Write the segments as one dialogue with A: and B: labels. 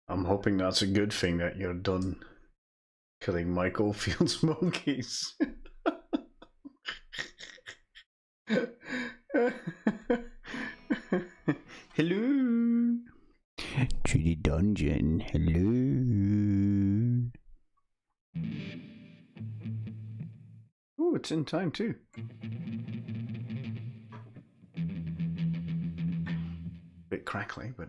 A: I'm hoping that's a good thing that you're done killing Mike Oldfield's monkeys. Hello. To the dungeon. Hello. Oh, it's in time too. Bit crackly, but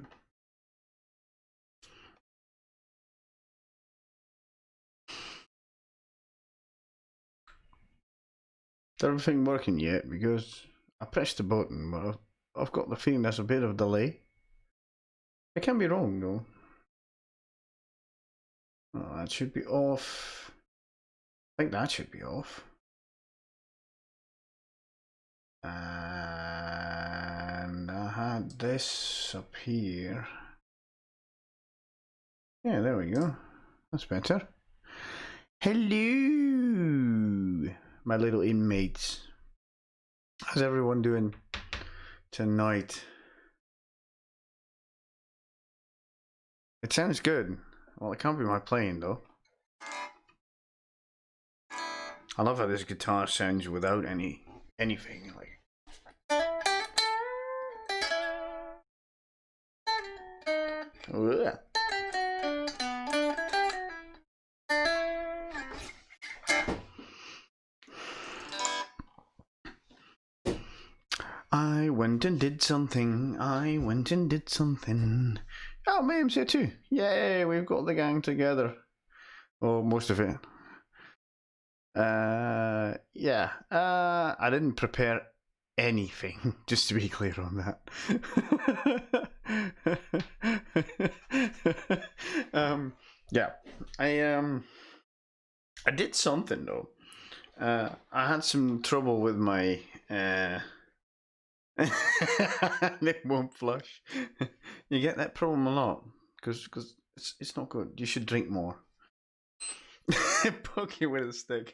A: is everything working yet? Because I pressed the button, but I've got the feeling there's a bit of a delay. I can be wrong though. Oh, that should be off. I think that should be off. And I had this up here. Yeah, there we go. That's better. Hello, my little inmates. How's everyone doing tonight? It sounds good. Well, it can't be my playing though. I love how this guitar sounds without anything like. Ugh. I went and did something. I went and did something. Oh, Miriam's here too. Yay, we've got the gang together. Oh, most of it. Yeah. I didn't prepare anything, just to be clear on that. Yeah. I did something though. I had some trouble with my it won't flush. You get that problem a lot because it's not good. You should drink more. Poke you with a stick.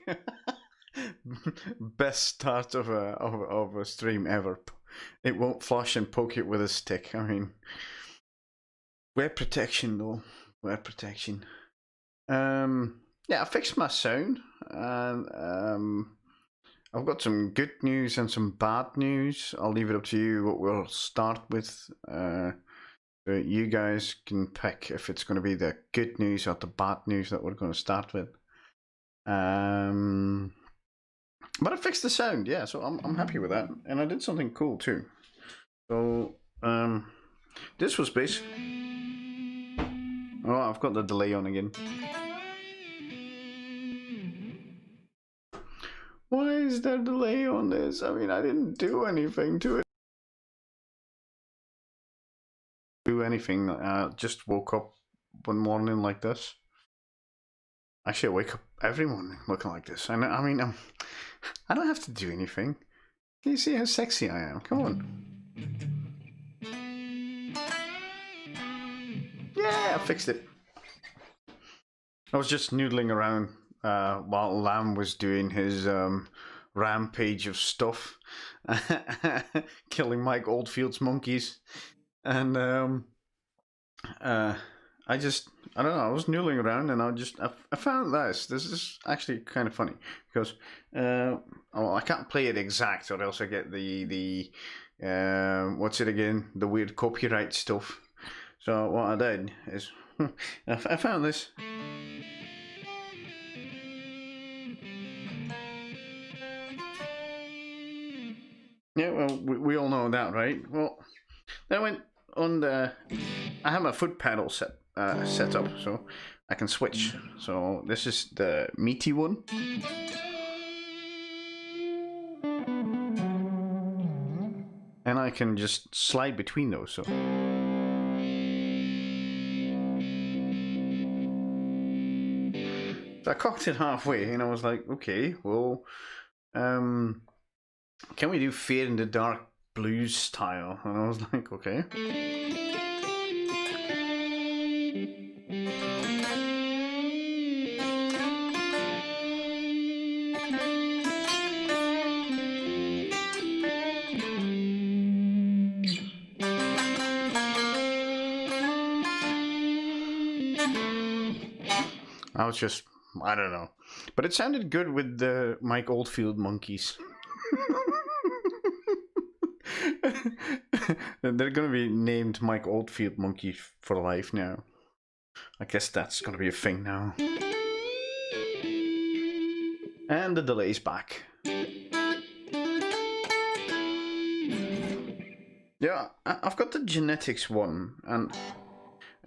A: Best start of a stream ever. It won't flush and poke it with a stick. I mean, web protection though. Web protection. Yeah, I fixed my sound and I've got some good news and some bad news. I'll leave it up to you what we'll start with. You guys can pick if it's going to be the good news or the bad news that we're going to start with. But I fixed the sound, yeah, so I'm happy with that. And I did something cool too. So this was basically. Oh, I've got the delay on again. Why is there delay on this? I mean, I didn't do anything to it. Do anything. Just woke up one morning like this. Actually, I wake up every morning looking like this. And I mean, I don't have to do anything. Can you see how sexy I am? Come on. Yeah, I fixed it. I was just noodling around while Lamb was doing his rampage of stuff, killing Mike Oldfield's monkeys, and I don't know, I was noodling around and I found this. This is actually kind of funny because well, I can't play it exact or else I get the what's it again? The weird copyright stuff. So what I did is I found this. Yeah, well, we all know that, right? Well, then I went on the. I have a foot pedal set up, so I can switch. So this is the meaty one. And I can just slide between those. So I cocked it halfway, and I was like, okay, well, can we do Fear in the Dark blues style? And I was like, okay. I was just, I don't know. But it sounded good with the Mike Oldfield monkeys. They're going to be named Mike Oldfield Monkey for life now. I guess that's going to be a thing now. And the delay's back. Yeah, I've got the genetics one, and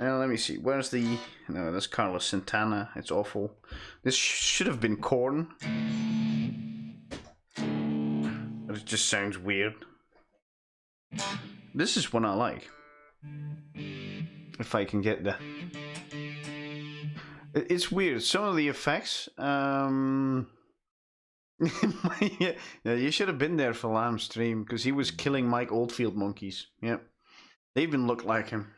A: let me see. Where's the? No, that's Carlos Santana. It's awful. This should have been Corn. But it just sounds weird. This is one I like. If I can get the. It's weird. Some of the effects. Yeah, you should have been there for Lamb's stream because he was killing Mike Oldfield monkeys. Yep, they even look like him.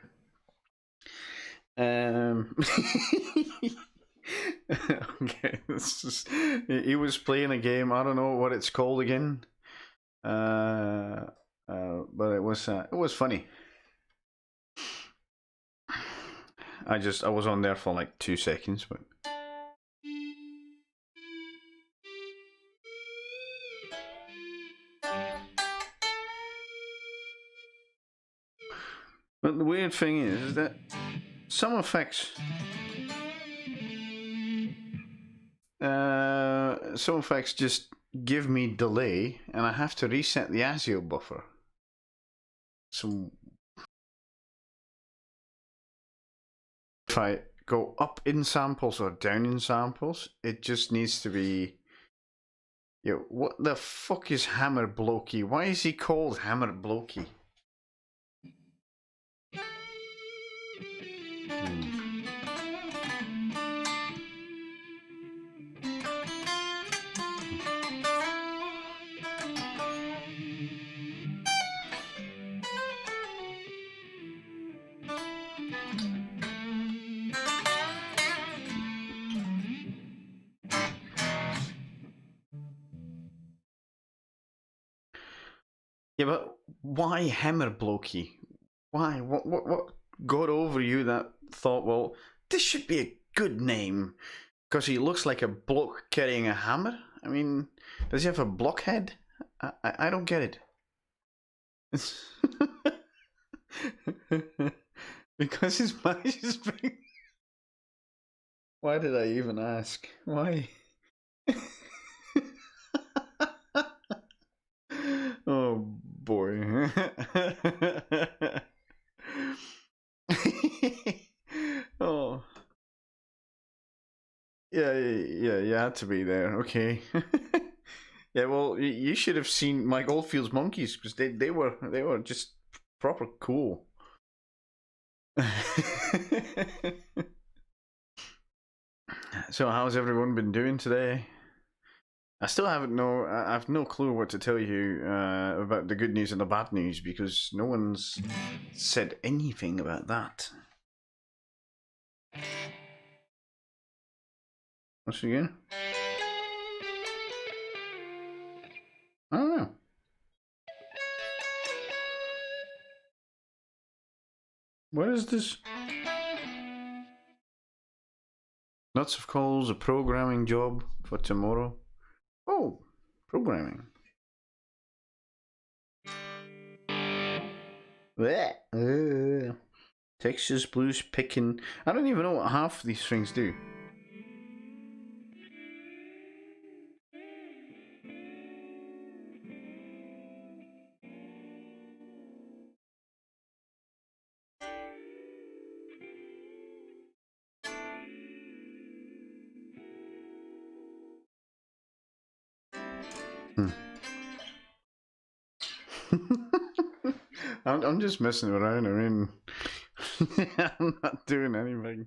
A: Okay, this is, he was playing a game. I don't know what it's called again. But it was funny. I was on there for like 2 seconds, but. But the weird thing is that some effects just give me delay, and I have to reset the ASIO buffer. So if I go up in samples or down in samples, it just needs to be. Yo, what the fuck is Hammer Blokey? Why is he called Hammer Blokey? Yeah, but why Hammer Blokey? Why? What got over you that thought, well, this should be a good name because he looks like a bloke carrying a hammer? I mean, does he have a blockhead? I don't get it. Because his mash is big. Why did I even ask? Why? Oh boy. Oh. Yeah, you had to be there. Okay. Yeah, well, you should have seen Mike Oldfield's monkeys because they were just proper cool. So, how's everyone been doing today? I still haven't I have no clue what to tell you about the good news and the bad news because no one's said anything about that. What's it again? I don't know. What is this? Lots of calls, a programming job for tomorrow. Oh, programming. Texas blues picking. I don't even know what half of these things do. I'm just messing around. I mean, I'm not doing anything.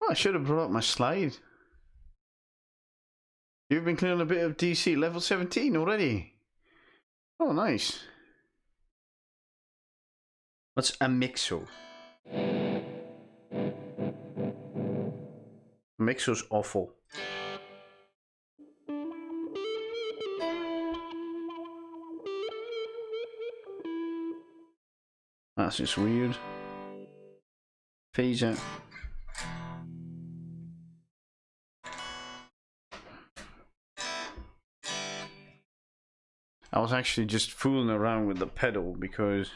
A: Oh, I should have brought up my slide. You've been clearing a bit of DC level 17 already. Oh, nice. What's a mixo? Mixer's awful. That's just weird. Phase out. I was actually just fooling around with the pedal because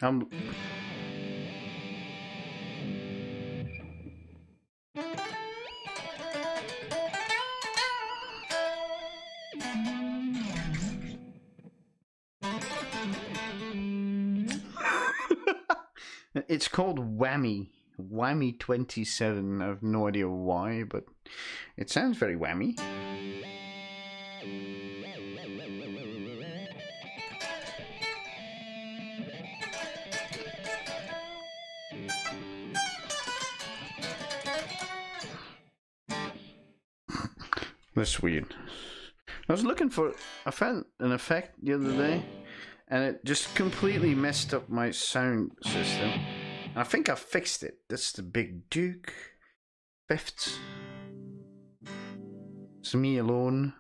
A: I'm It's called Whammy. Whammy 27. I have no idea why, but it sounds very whammy. That's weird. I was looking for... I found an effect the other day, and it just completely messed up my sound system. And I think I fixed it. That's the Big Duke. Fifths. It's me alone.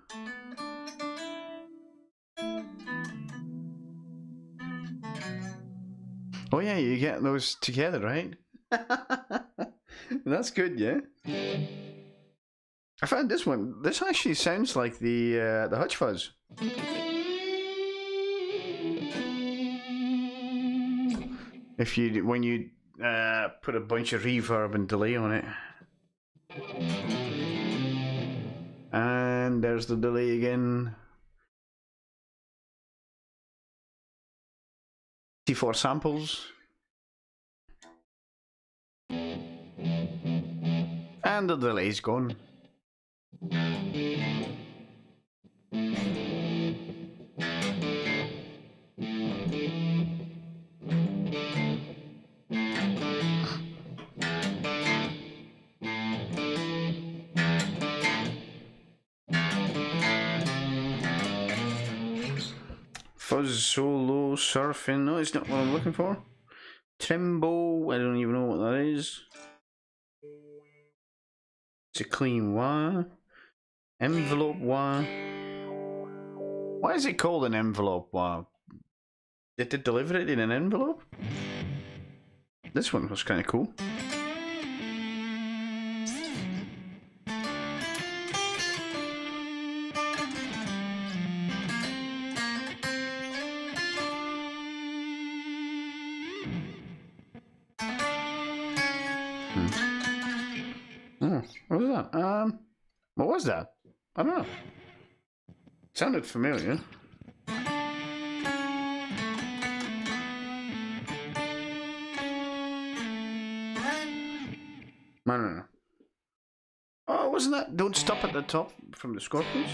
A: Oh yeah, you get those together, right? That's good, yeah. I found this one. This actually sounds like the Hutch Fuzz. If you when you put a bunch of reverb and delay on it, and there's the delay again. T4 samples, and the delay's gone. Fuzz solo surfing. No, it's not what I'm looking for. Trimbo. I don't even know what that is. It's a clean wah. Envelope wah. Why is it called an envelope wah? Did they deliver it in an envelope? This one was kind of cool. Oh, what was that? What was that? I don't know. It sounded familiar. I don't know. Oh, wasn't that Don't Stop at the Top from the Scorpions?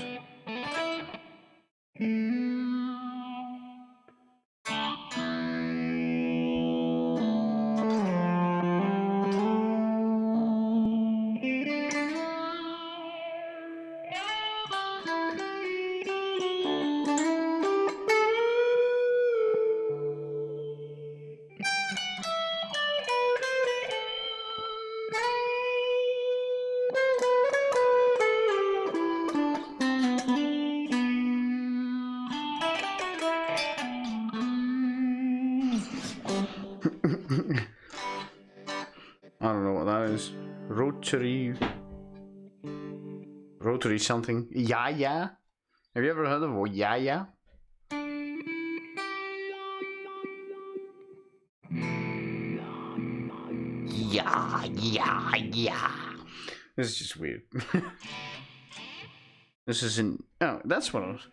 A: I don't know what that is. Rotary something. Yeah, yeah. Have you ever heard of yeah, yeah? Yeah, yeah, yeah. This is just weird. This isn't. Oh, that's what I was.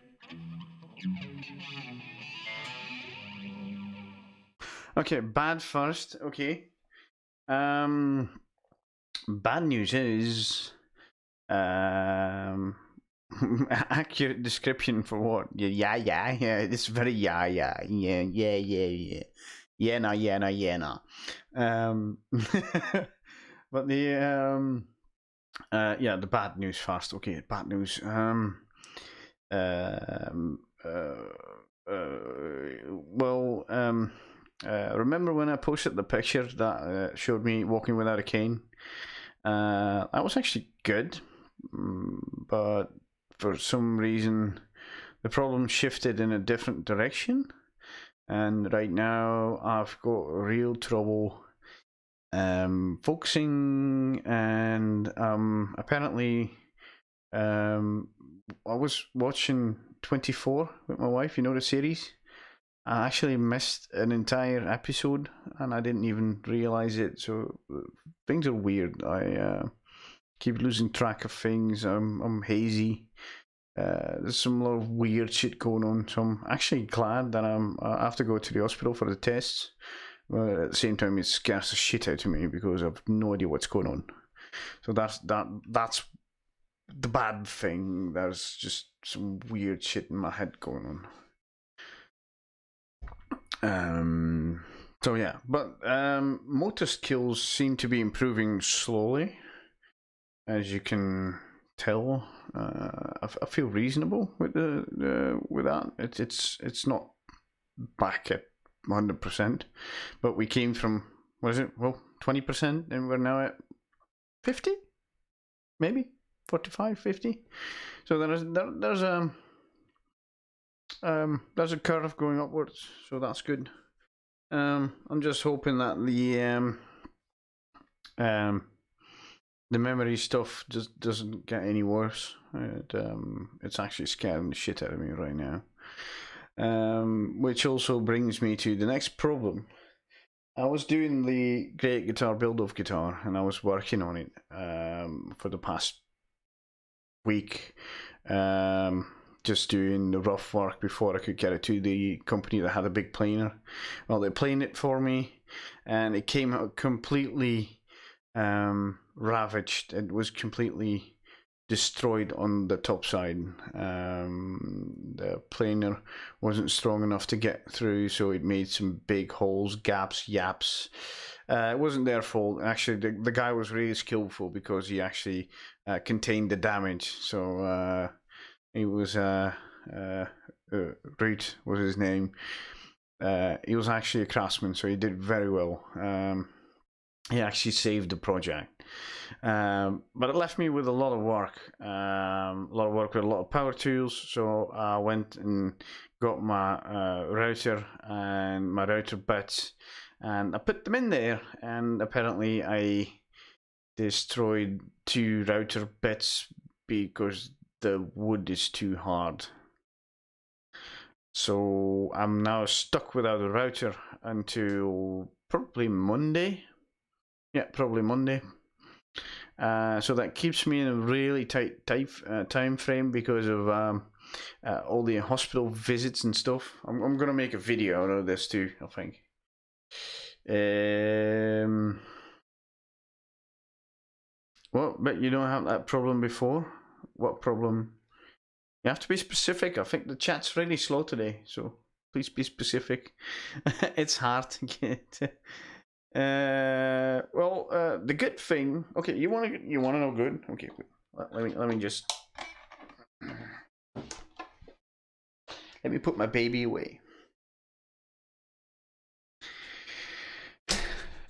A: Okay, bad first. Okay. Bad news is Accurate description for what? Yeah. It's very yeah. Yeah. But the the bad news first. Okay, bad news. Remember when I posted the picture that showed me walking without a cane? That was actually good, but for some reason the problem shifted in a different direction, and right now I've got real trouble focusing, and apparently I was watching 24 with my wife, you know, the series. I actually missed an entire episode and I didn't even realize it. So things are weird. I keep losing track of things. I'm hazy. There's some lot of weird shit going on. So I'm actually glad that I have to go to the hospital for the tests. But at the same time, it scares the shit out of me because I've no idea what's going on. So that's the bad thing. There's just some weird shit in my head going on. So yeah, but motor skills seem to be improving slowly, as you can tell. I feel reasonable with with that. It's not back at 100%, but we came from, what is it? Well, 20%, and we're now at 50, maybe 45, 50. So there's a curve going upwards, so that's good. I'm just hoping that the memory stuff just doesn't get any worse. It's actually scaring the shit out of me right now. Which also brings me to the next problem. I was doing the Great Guitar Build-Off guitar, and I was working on it for the past week. Just doing the rough work before I could get it to the company that had a big planer. Well, they planed it for me, and it came out completely ravaged. It was completely destroyed on the top side. The planer wasn't strong enough to get through, so it made some big holes, gaps, yaps. It wasn't their fault. Actually, the guy was really skillful because he actually contained the damage. So he was Reed was his name. He was actually a craftsman, so he did very well. He actually saved the project. But it left me with a lot of work. With a lot of power tools. So I went and got my router and my router bits, and I put them in there, and apparently I destroyed 2 router bits because the wood is too hard. So I'm now stuck without a router until probably Monday. Yeah, probably Monday. So that keeps me in a really tight time frame because of all the hospital visits and stuff. I'm gonna make a video out of this too, I think. Well, but you don't have that problem before? What problem? You have to be specific. I think the chat's really slow today, so please be specific. It's hard to get. The good thing. Okay, you wanna know good? Okay, let me just let me put my baby away.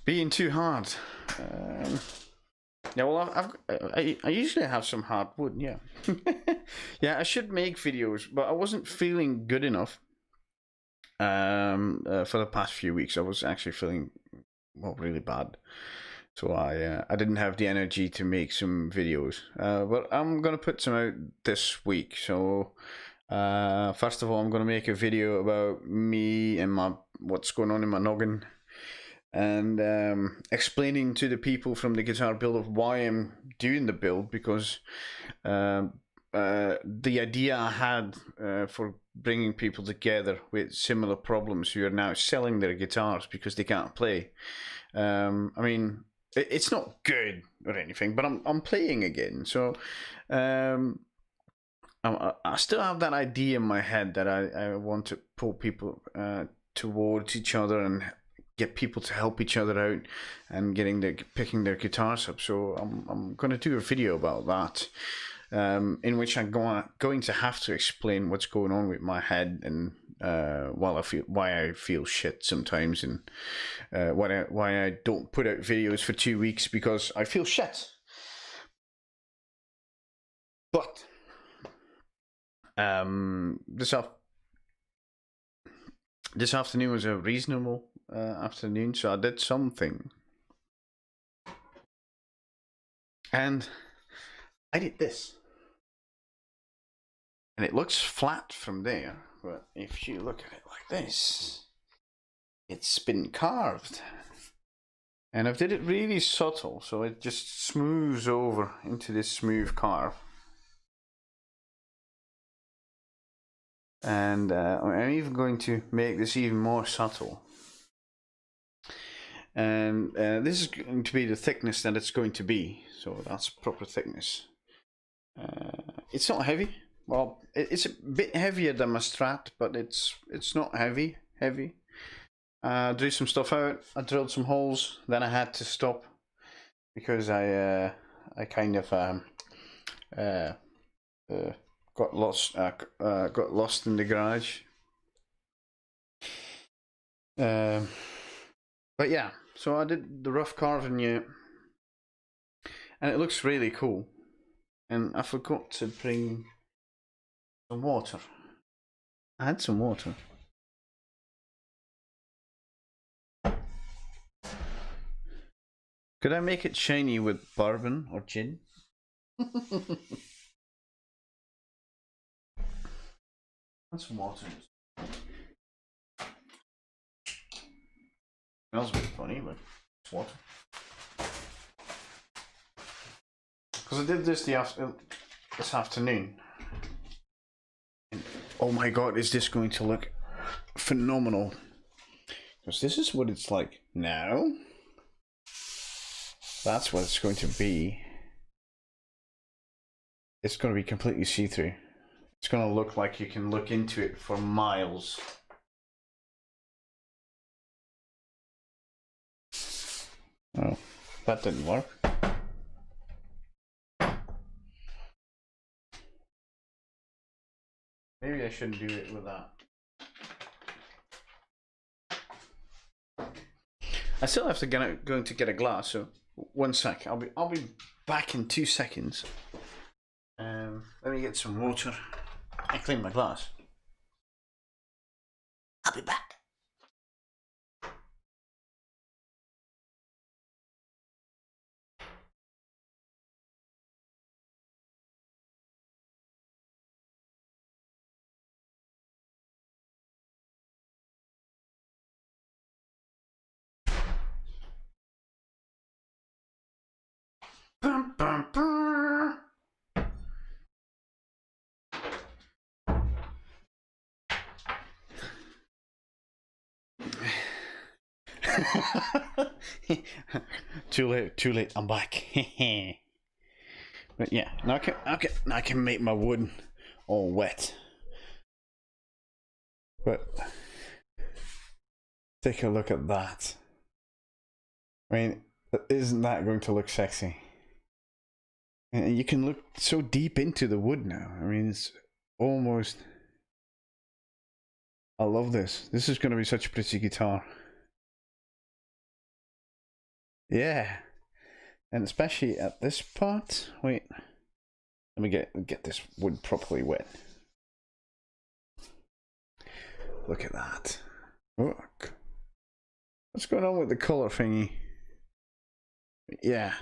A: Being too hard. Yeah, well, I usually have some hard wood. Yeah, yeah. I should make videos, but I wasn't feeling good enough. For the past few weeks, I was actually feeling really bad. So I didn't have the energy to make some videos. But I'm gonna put some out this week. So first of all, I'm gonna make a video about me and what's going on in my noggin, and explaining to the people from the guitar build of why I'm doing the build, because the idea I had for bringing people together with similar problems who are now selling their guitars because they can't play. I mean, it's not good or anything, but I'm playing again, so I still have that idea in my head that I want to pull people towards each other and get people to help each other out and picking their guitars up. So I'm going to do a video about that, in which I'm going to have to explain what's going on with my head and why I feel shit sometimes, and why I don't put out videos for 2 weeks because I feel shit. But this afternoon was a reasonable afternoon, so I did something, and I did this, and it looks flat from there, but if you look at it like this, it's been carved, and I did it really subtle, so it just smooths over into this smooth carve. And I'm even going to make this even more subtle. And this is going to be the thickness that it's going to be. So that's proper thickness. It's not heavy. Well, it's a bit heavier than my Strat, but it's not heavy. Drew some stuff out. I drilled some holes. Then I had to stop because I kind of got lost in the garage. But yeah, so I did the rough carving yet, and it looks really cool. And I forgot to bring some water. I had some water. Could I make it shiny with bourbon or gin? That's some water. Smells a bit funny, but it's water. Because I did this this afternoon. And oh my god, is this going to look phenomenal? Because this is what it's like now. That's what it's going to be. It's going to be completely see-through. It's going to look like you can look into it for miles. Oh, that didn't work. Maybe I shouldn't do it with that. I still have to going to get a glass, so 1 sec. I'll be back in 2 seconds. Let me get some water. I clean my glass. I'll be back. Bum, bum, bum. Too late, I'm back. But yeah, now I can make my wood all wet. But take a look at that. I mean, isn't that going to look sexy? And you can look so deep into the wood now. I mean, it's almost... I love this. This is going to be such a pretty guitar. Yeah. And especially at this part. Wait. Let me get this wood properly wet. Look at that. Look. What's going on with the color thingy? Yeah.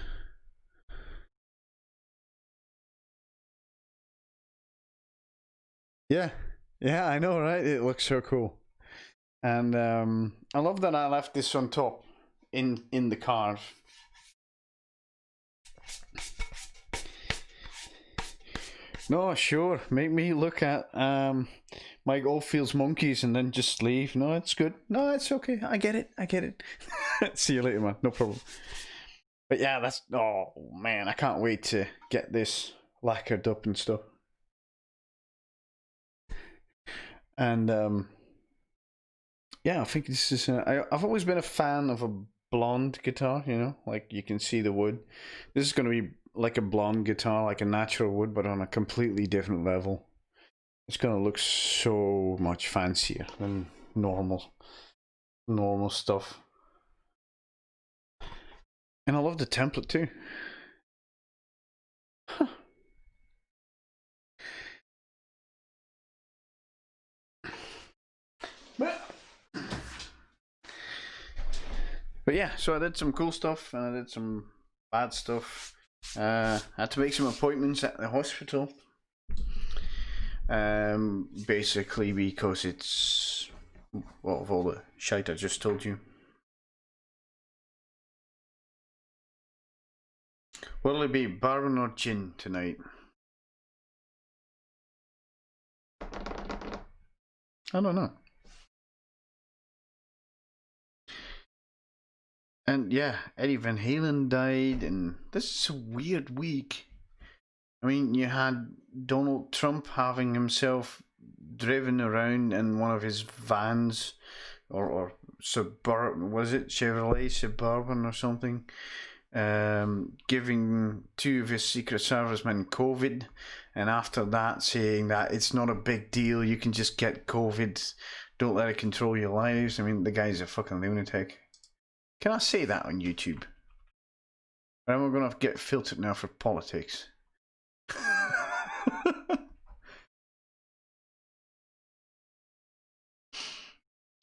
A: Yeah. Yeah, I know, right? It looks so cool. And I love that I left this on top in the carve. No, sure. Make me look at Mike Oldfield's Monkeys and then just leave. No, it's good. No, it's okay. I get it. See you later, man. No problem. But yeah, that's, oh man, I can't wait to get this lacquered up and stuff. And yeah, I think this is. I've always been a fan of a blonde guitar. You know, like you can see the wood. This is going to be like a blonde guitar, like a natural wood, but on a completely different level. It's going to look so much fancier than normal stuff. And I love the template too. Huh. But yeah, so I did some cool stuff and I did some bad stuff. I had to make some appointments at the hospital. Basically because it's, well, of all the shite I just told you. What'll it be, bourbon or gin tonight? I don't know. And yeah, Eddie Van Halen died, and this is a weird week. I mean, you had Donald Trump having himself driven around in one of his vans, or Suburban, was it Chevrolet Suburban or something, giving two of his Secret Servicemen COVID, and after that saying that it's not a big deal, you can just get COVID, don't let it control your lives. I mean, the guy's a fucking lunatic. Can I say that on YouTube? Or am I going to get filtered now for politics?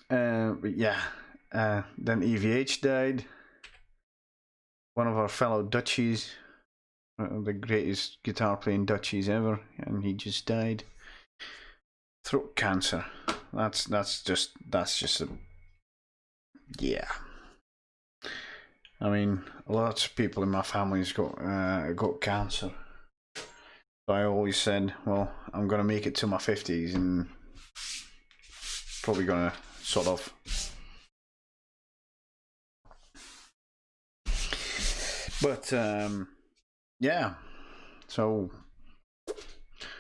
A: But yeah, then EVH died. One of our fellow Dutchies, the greatest guitar playing Dutchies ever, and he just died. Throat cancer. That's just a, yeah. I mean, lots of people in my family's got cancer. So I always said, well, I'm gonna make it to my 50s and probably gonna sort of. But yeah, so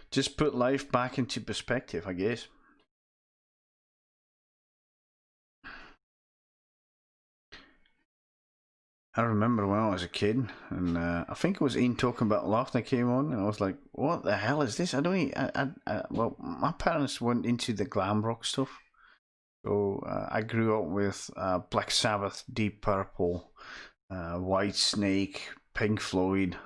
A: just put life back into perspective, I guess. I remember when I was a kid, and I think it was Ian Talking About Love that came on, and I was like, "What the hell is this?" I don't. Well, my parents weren't into the glam rock stuff, so I grew up with Black Sabbath, Deep Purple, White Snake, Pink Floyd,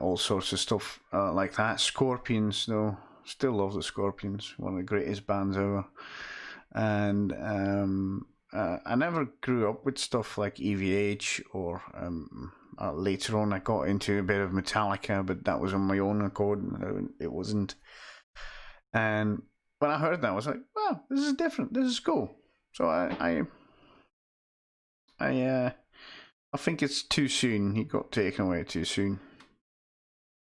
A: all sorts of stuff like that. Scorpions, though, still love the Scorpions, one of the greatest bands ever, and I never grew up with stuff like EVH or later on I got into a bit of Metallica, but that was on my own accord. It wasn't. And when I heard that, I was like, "Wow, this is different. This is cool." So I think it's too soon. He got taken away too soon.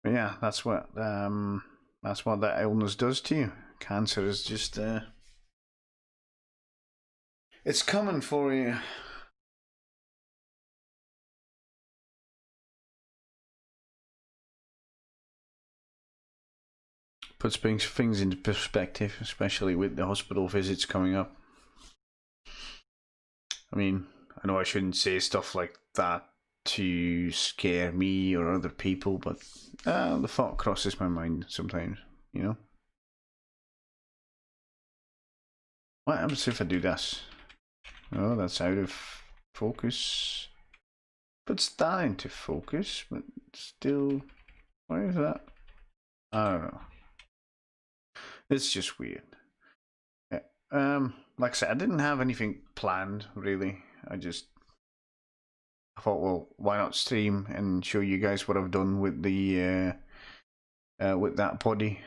A: But yeah, that's what that illness does to you. Cancer is just it's coming for you. Puts things into perspective, especially with the hospital visits coming up. I mean, I know I shouldn't say stuff like that to scare me or other people, but the thought crosses my mind sometimes, you know? What happens if I do this? Oh, that's out of focus. Puts that into focus, but still, why is that? I don't know. It's just weird. Yeah. Like I said, I didn't have anything planned really. I thought, well, why not stream and show you guys what I've done with the with that body.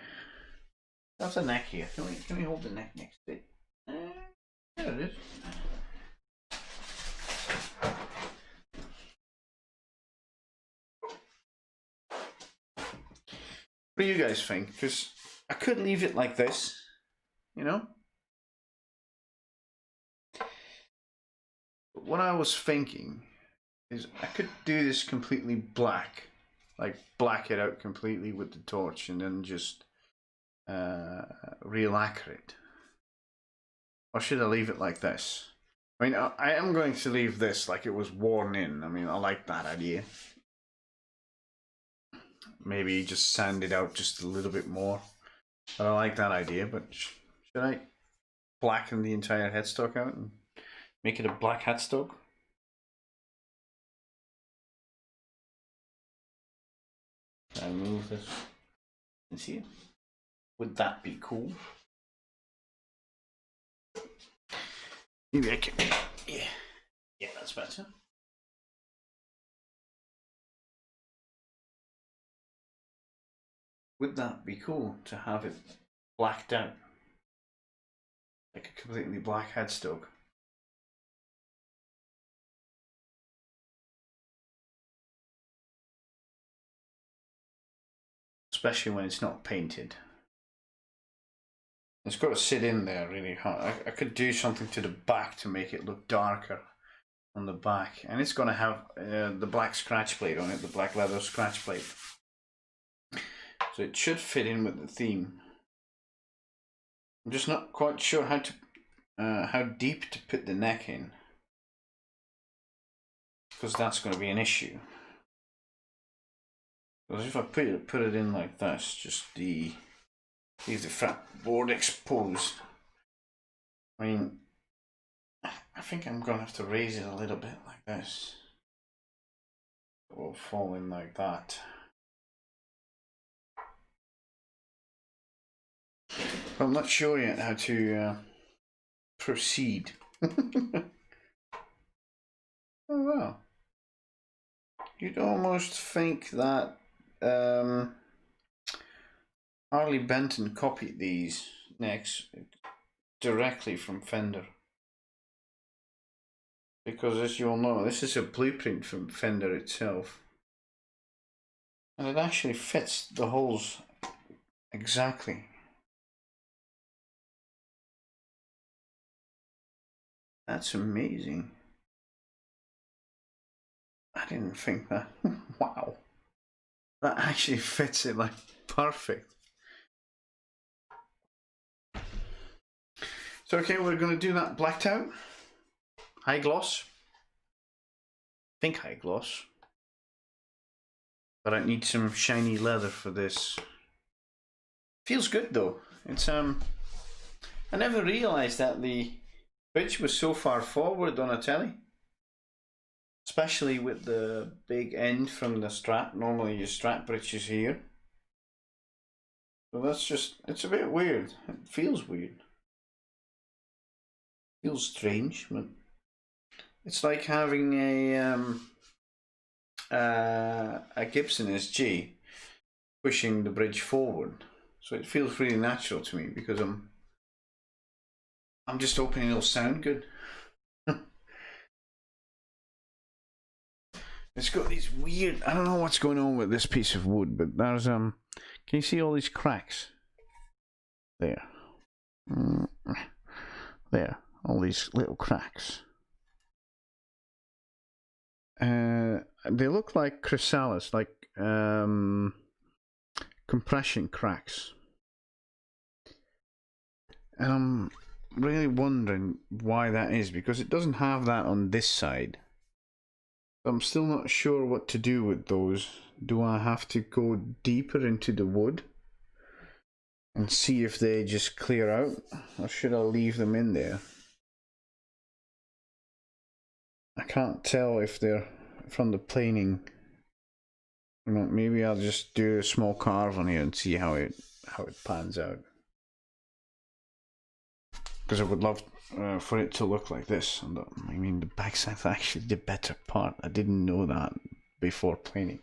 A: That's a neck here. Can we hold the neck next to it? There it is. What do you guys think? Because I could leave it like this, you know? But what I was thinking is I could do this completely black, like black it out completely with the torch and then just re-lacquer it. Or should I leave it like this? I mean, I am going to leave this like it was worn in. I mean, I like that idea. Maybe just sand it out just a little bit more. But I like that idea, but should I blacken the entire headstock out and make it a black headstock? I move this and see it. Would that be cool? Maybe I can. Yeah, that's better. Would that be cool to have it blacked out? Like a completely black headstock? Especially when it's not painted. It's got to sit in there really hard. I could do something to the back to make it look darker on the back. And it's going to have the black scratch plate on it, the black leather scratch plate. So it should fit in with the theme. I'm just not quite sure how deep to put the neck in, because that's going to be an issue. Because if I put it in like this, just leave the fretboard exposed. I mean, I think I'm going to have to raise it a little bit like this. It will fall in like that. But I'm not sure yet how to proceed. Oh wow. You'd almost think that Harley Benton copied these necks directly from Fender. Because as you'll know, this is a blueprint from Fender itself. And it actually fits the holes exactly. That's amazing. I didn't think that. Wow. That actually fits it like perfect. So okay, we're going to do that blacked out. High gloss. I think high gloss. But I need some shiny leather for this. Feels good though. It's I never realised that the bridge was so far forward on a telly. Especially with the big end from the Strat. Normally your Strat bridge is here. So that's just, it's a bit weird. It feels weird. Feels strange, but it's like having a Gibson SG pushing the bridge forward. So it feels really natural to me because I'm just hoping it'll sound good. It's got these weird, I don't know what's going on with this piece of wood, but there's can you see all these cracks? There. There, all these little cracks. They look like chrysalis, like compression cracks. And I'm really wondering why that is, because it doesn't have that on this side. I'm still not sure what to do with those. Do I have to go deeper into the wood and see if they just clear out, or should I leave them in there? I can't tell if they're from the planing. You know, maybe I'll just do a small carve on here and see how it pans out. Because I would love for it to look like this. And I mean, the backside's actually the better part. I didn't know that before planing.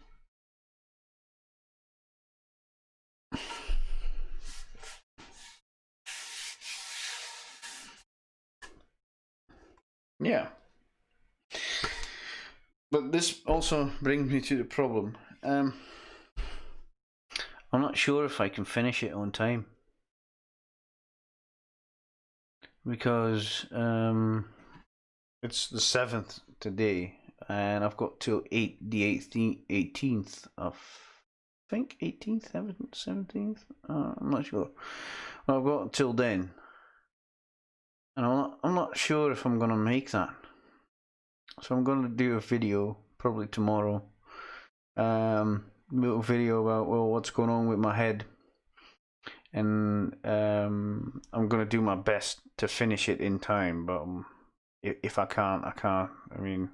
A: Yeah. But this also brings me to the problem. I'm not sure if I can finish it on time. Because it's the 7th today. and I've got till the 18th of, I think 18th, 17th. I'm not sure. Well, I've got till then, and I'm not sure if I'm gonna make that. So I'm gonna do a video probably tomorrow. Little video about what's going on with my head, and I'm gonna do my best to finish it in time. But if I can't, I can't. I mean,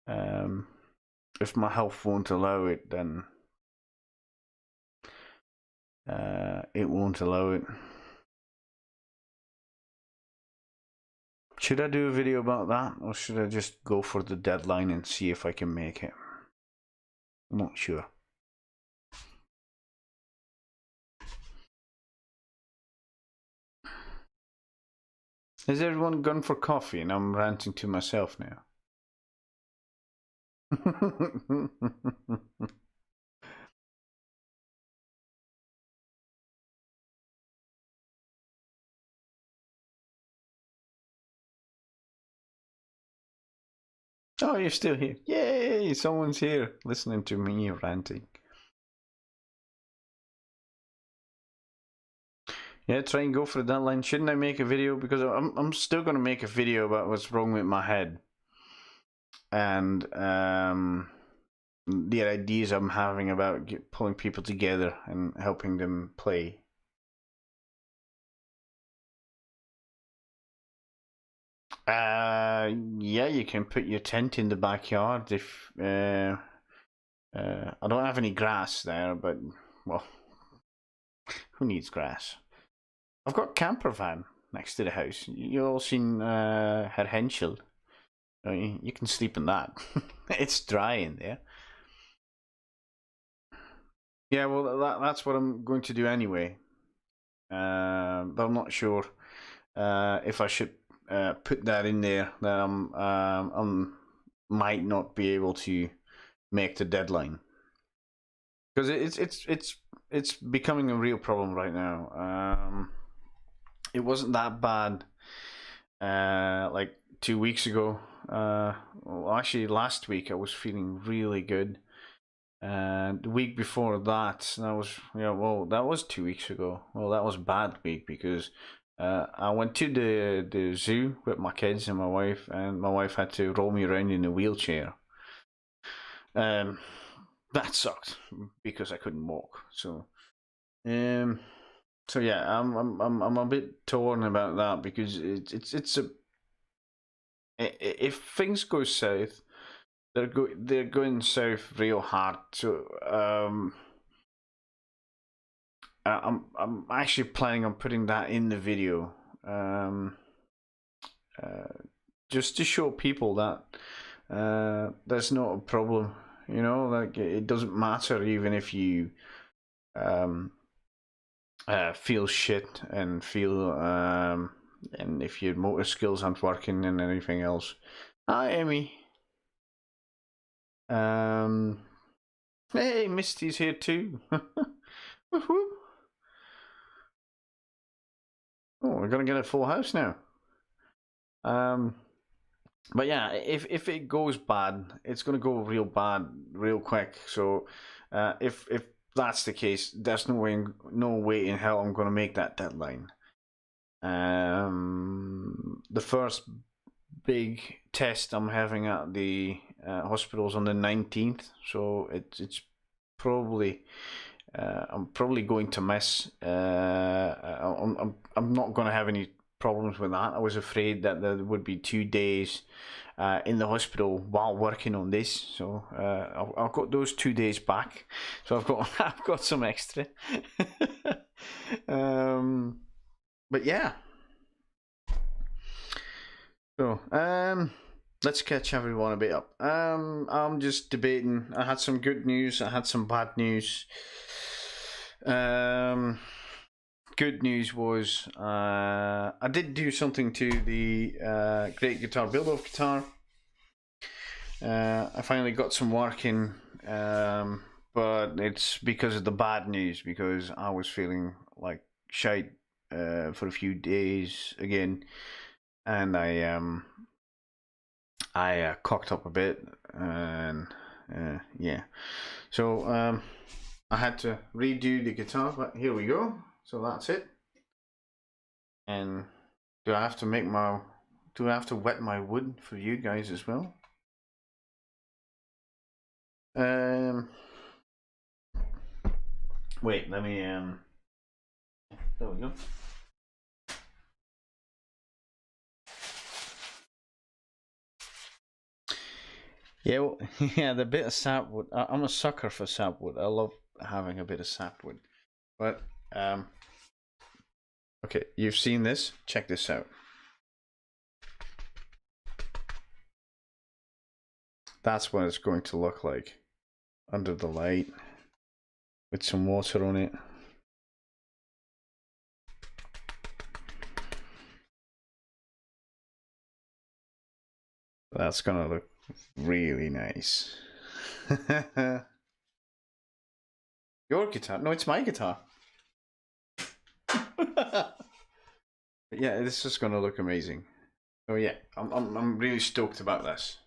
A: if my health won't allow it, then it won't allow it. Should I do a video about that, or should I just go for the deadline and see if I can make it? I'm not sure. Has everyone gone for coffee and I'm ranting to myself now? Oh, you're still here. Yay! Someone's here listening to me ranting. Yeah, try and go for the deadline. Shouldn't I make a video? Because I'm still going to make a video about what's wrong with my head. And the ideas I'm having about pulling people together and helping them play. Yeah, you can put your tent in the backyard if I don't have any grass there, but well, who needs grass? I've got a camper van next to the house. You all seen Herr Henschel? You can sleep in that. It's dry in there. Yeah, well, that's what I'm going to do anyway. But I'm not sure if I should put that in there. That I'm might not be able to make the deadline, because it's becoming a real problem right now. It wasn't that bad like 2 weeks ago. Well, actually, last week I was feeling really good. And the week before that, that was 2 weeks ago. Well, that was a bad week because I went to the zoo with my kids and my wife, and my wife had to roll me around in a wheelchair. That sucked because I couldn't walk. So yeah, I'm a bit torn about that because it's a, if things go south, they're going south real hard. So I'm actually planning on putting that in the video, just to show people that that's not a problem. You know, like it doesn't matter even if you feel shit and feel and if your motor skills aren't working and anything else. Hi, Amy. Hey, Misty's here too. Woohoo! Oh, we're gonna get a full house now. But yeah, if it goes bad, it's gonna go real bad real quick. So, if that's the case, there's no way in hell I'm gonna make that deadline. The first big test I'm having at the hospital's on the 19th, so it's probably I'm probably going to miss. I'm not going to have any problems with that. I was afraid that there would be 2 days in the hospital while working on this, so I've got those 2 days back. So I've got some extra. But yeah. So let's catch everyone a bit up. I'm just debating. I had some good news. I had some bad news. Good news was I did do something to the Great Guitar Build-Off guitar. I finally got some working, but it's because of the bad news, because I was feeling like shite for a few days again, and I cocked up a bit, and yeah. So I had to redo the guitar, but here we go. So that's it. And do I have to make my? Do I have to wet my wood for you guys as well? Wait, let me there we go. Yeah, well, yeah, the bit of sapwood. I'm a sucker for sapwood. I love having a bit of sapwood. But okay, you've seen this. Check this out. That's what it's going to look like under the light with some water on it. That's gonna look really nice. Your guitar? No, it's my guitar. Yeah, this is gonna look amazing. So yeah, I'm really stoked about this.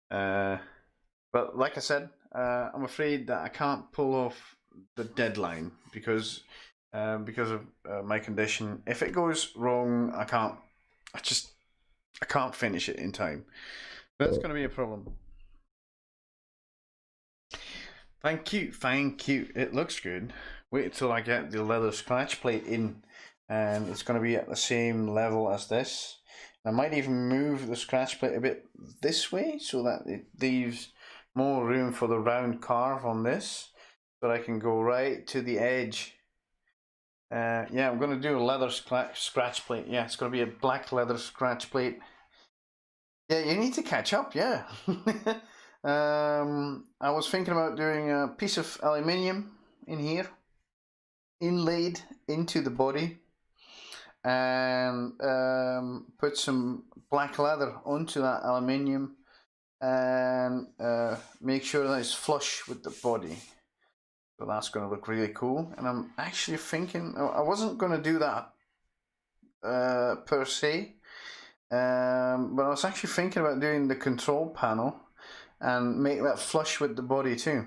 A: But like I said, I'm afraid that I can't pull off the deadline because of my condition. If it goes wrong, I can't finish it in time. That's going to be a problem. Thank you, thank you. It looks good. Wait until I get the leather scratch plate in, and it's going to be at the same level as this. I might even move the scratch plate a bit this way so that it leaves more room for the round carve on this, so I can go right to the edge. Yeah, I'm going to do a leather scratch plate. Yeah, it's going to be a black leather scratch plate. Yeah, you need to catch up, yeah. I was thinking about doing a piece of aluminium in here, inlaid into the body, and put some black leather onto that aluminium and make sure that it's flush with the body. So that's going to look really cool. And I'm actually thinking, I wasn't going to do that per se, but I was actually thinking about doing the control panel and make that flush with the body too.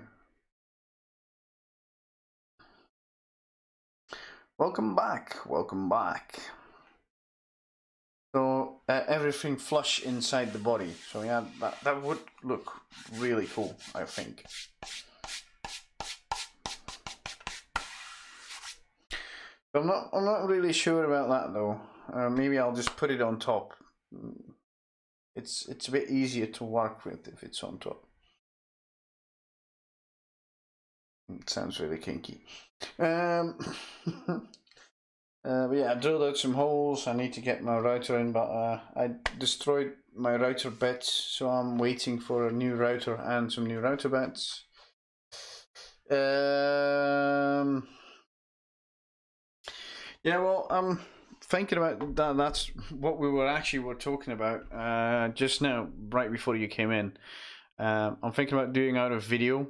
A: Welcome back, welcome back. So everything flush inside the body. So yeah, that would look really cool, I think. I'm not really sure about that though. Maybe I'll just put it on top. It's a bit easier to work with if it's on top. It sounds really kinky. But yeah, I drilled out some holes. I need to get my router in, but I destroyed my router bits, so I'm waiting for a new router and some new router bits. Yeah, well, I'm thinking about that. That's what we were talking about just now, right before you came in. I'm thinking about doing out a video.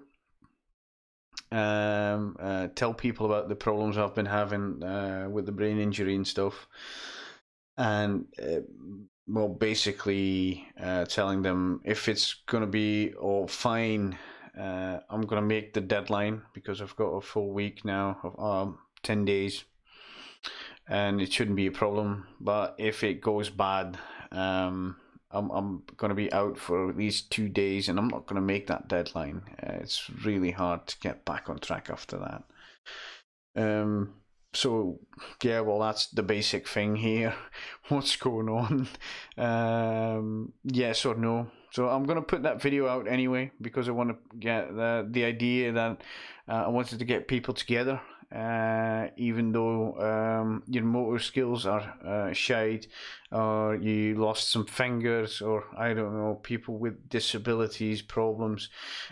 A: Tell people about the problems I've been having with the brain injury and stuff, and well, basically telling them if it's gonna be all fine. I'm gonna make the deadline because I've got a full week now of 10 days, and it shouldn't be a problem. But if it goes bad, I'm going to be out for at least 2 days, and I'm not going to make that deadline. It's really hard to get back on track after that. So yeah, well, that's the basic thing here. What's going on? Yes or no? So I'm going to put that video out anyway because I want to get the idea that I wanted to get people together. Even though your motor skills are shite, or you lost some fingers, or I don't know, people with disabilities, problems,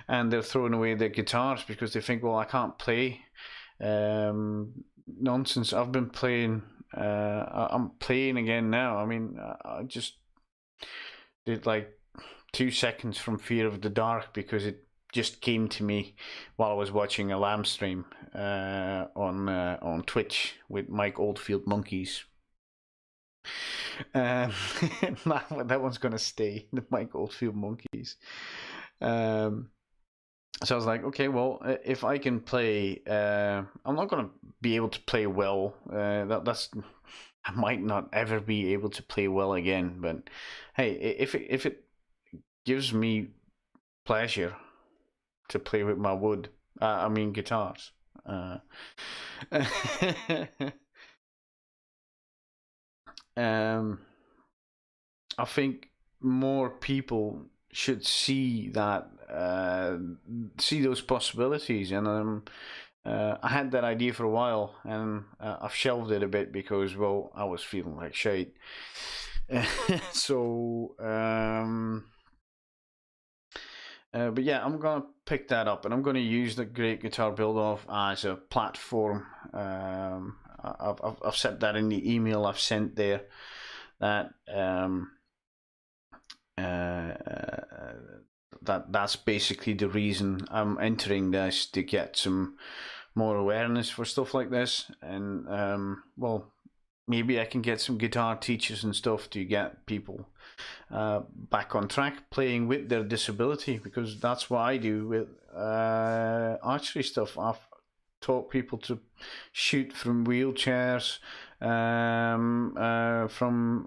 A: and they're throwing away their guitars because they think, well, I can't play. Nonsense. I've been playing. I'm playing again now. I mean, I just did like 2 seconds from Fear of the Dark because it just came to me while I was watching a lamb stream on Twitch with Mike Oldfield Monkeys. That one's gonna stay. The Mike Oldfield Monkeys. So I was like, okay, well, if I can play, I'm not gonna be able to play well. That's I might not ever be able to play well again. But hey, if it gives me pleasure to play with my wood, I mean guitars. Um, I think more people should see that, see those possibilities, and I had that idea for a while, and I've shelved it a bit because, well, I was feeling like shit. So, but yeah, I'm gonna pick that up, and I'm gonna use the Great Guitar Build Off as a platform. I've set that in the email I've sent there. That that's basically the reason I'm entering this, to get some more awareness for stuff like this, and well, maybe I can get some guitar teachers and stuff to get people back on track playing with their disability, because that's what I do with archery stuff. I've taught people to shoot from wheelchairs, from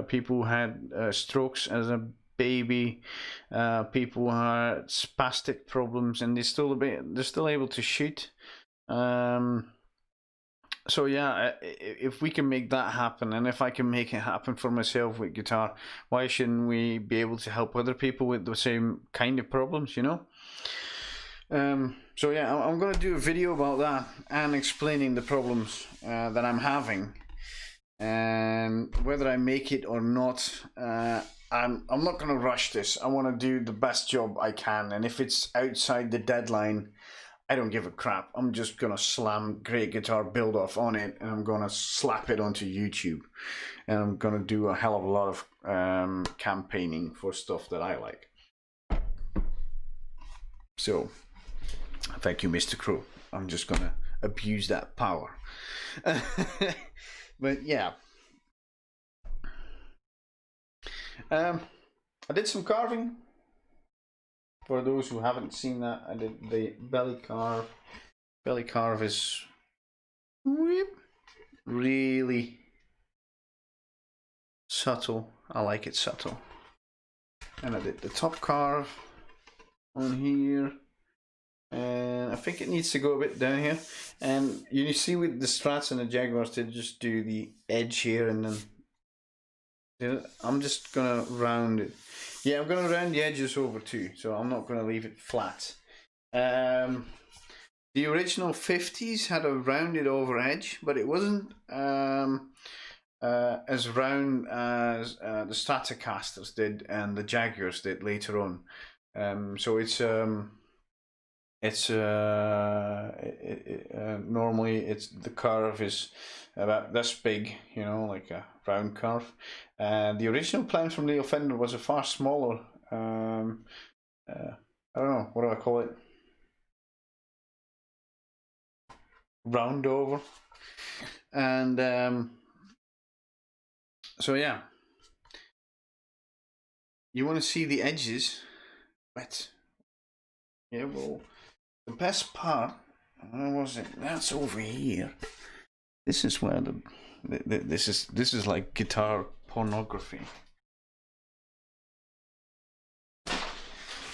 A: people who had strokes as a baby, people who had spastic problems, and they're still able to shoot. So yeah, if we can make that happen, and if I can make it happen for myself with guitar, why shouldn't we be able to help other people with the same kind of problems, you know? So yeah, I'm going to do a video about that and explaining the problems that I'm having, and whether I make it or not. I'm not going to rush this. I want to do the best job I can, and if it's outside the deadline, I don't give a crap. I'm just gonna slam Great Guitar Build Off on it, and I'm gonna slap it onto YouTube, and I'm gonna do a hell of a lot of campaigning for stuff that I like. So, thank you, Mr. Crow. I'm just gonna abuse that power. But yeah, I did some carving. For those who haven't seen that, I did the belly carve. Belly carve is really subtle. I like it subtle. And I did the top carve on here, and I think it needs to go a bit down here. And you see with the Strats and the Jaguars, they just do the edge here, and then I'm just gonna round it. Yeah, I'm gonna round the edges over too, so I'm not gonna leave it flat. The original 50s had a rounded over edge, but it wasn't as round as the Stratocasters did and the Jaguars did later on. So normally it's the curve is about this big, you know, like a round curve. The original plan from Neil Fender was a far smaller. I don't know, what do I call it? Round over. And so yeah, you want to see the edges, but yeah, well, the best part, where was it? That's over here. This is where this is like guitar pornography.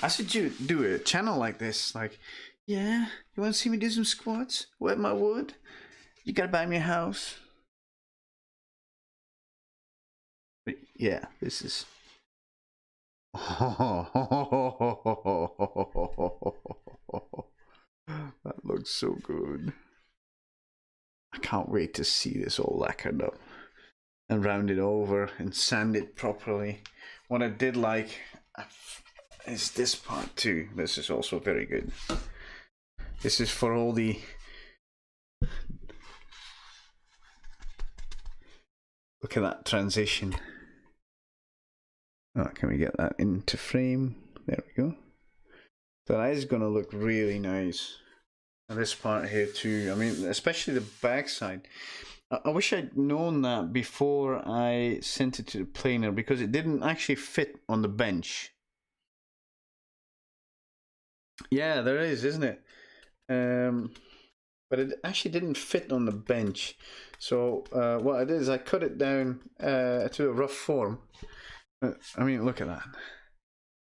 A: I should do a channel like this. Like, yeah, you want to see me do some squats? Wet my wood? You gotta buy me a house. But yeah, this is. That looks so good. I can't wait to see this all lacquered up and round it over and sand it properly. What I did like is this part too. This is also very good. This is for all the look at that transition. Oh, can we get that into frame? There we go. So that is going to look really nice. And this part here too. I mean, especially the back side. I wish I'd known that before I sent it to the planer, because it didn't actually fit on the bench. Yeah, there is, isn't it? But it actually didn't fit on the bench. So what I did is I cut it down to a rough form. I mean, look at that.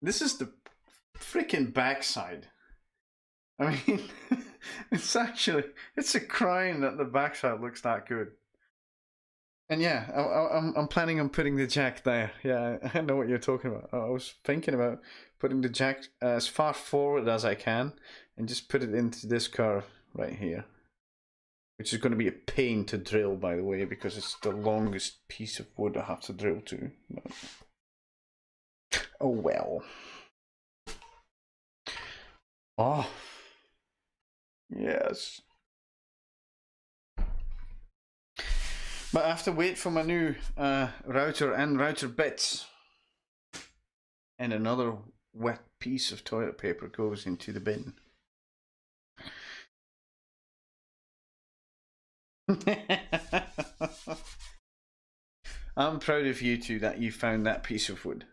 A: This is the freaking backside. I mean, it's a crime that the backside looks that good. And yeah, I'm planning on putting the jack there. Yeah, I know what you're talking about. I was thinking about putting the jack as far forward as I can and just put it into this curve right here. Which is going to be a pain to drill, by the way, because it's the longest piece of wood I have to drill to. But... oh well. Oh. Yes. But I have to wait for my new router and router bits. And another wet piece of toilet paper goes into the bin. I'm proud of you two that you found that piece of wood.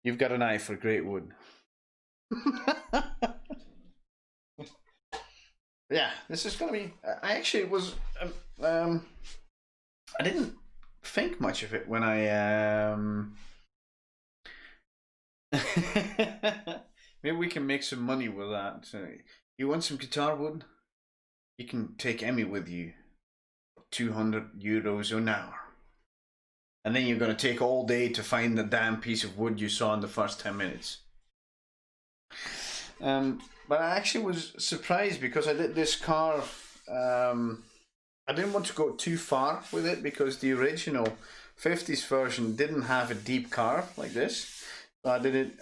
A: You've got an eye for great wood. Yeah, this is going to be... I actually was... I didn't think much of it when I... Maybe we can make some money with that. You want some guitar wood? You can take Emmy with you. €200 an hour. And then you're going to take all day to find the damn piece of wood you saw in the first 10 minutes. But I actually was surprised because I did this car. I didn't want to go too far with it because the original 50s version didn't have a deep carve like this. So I did it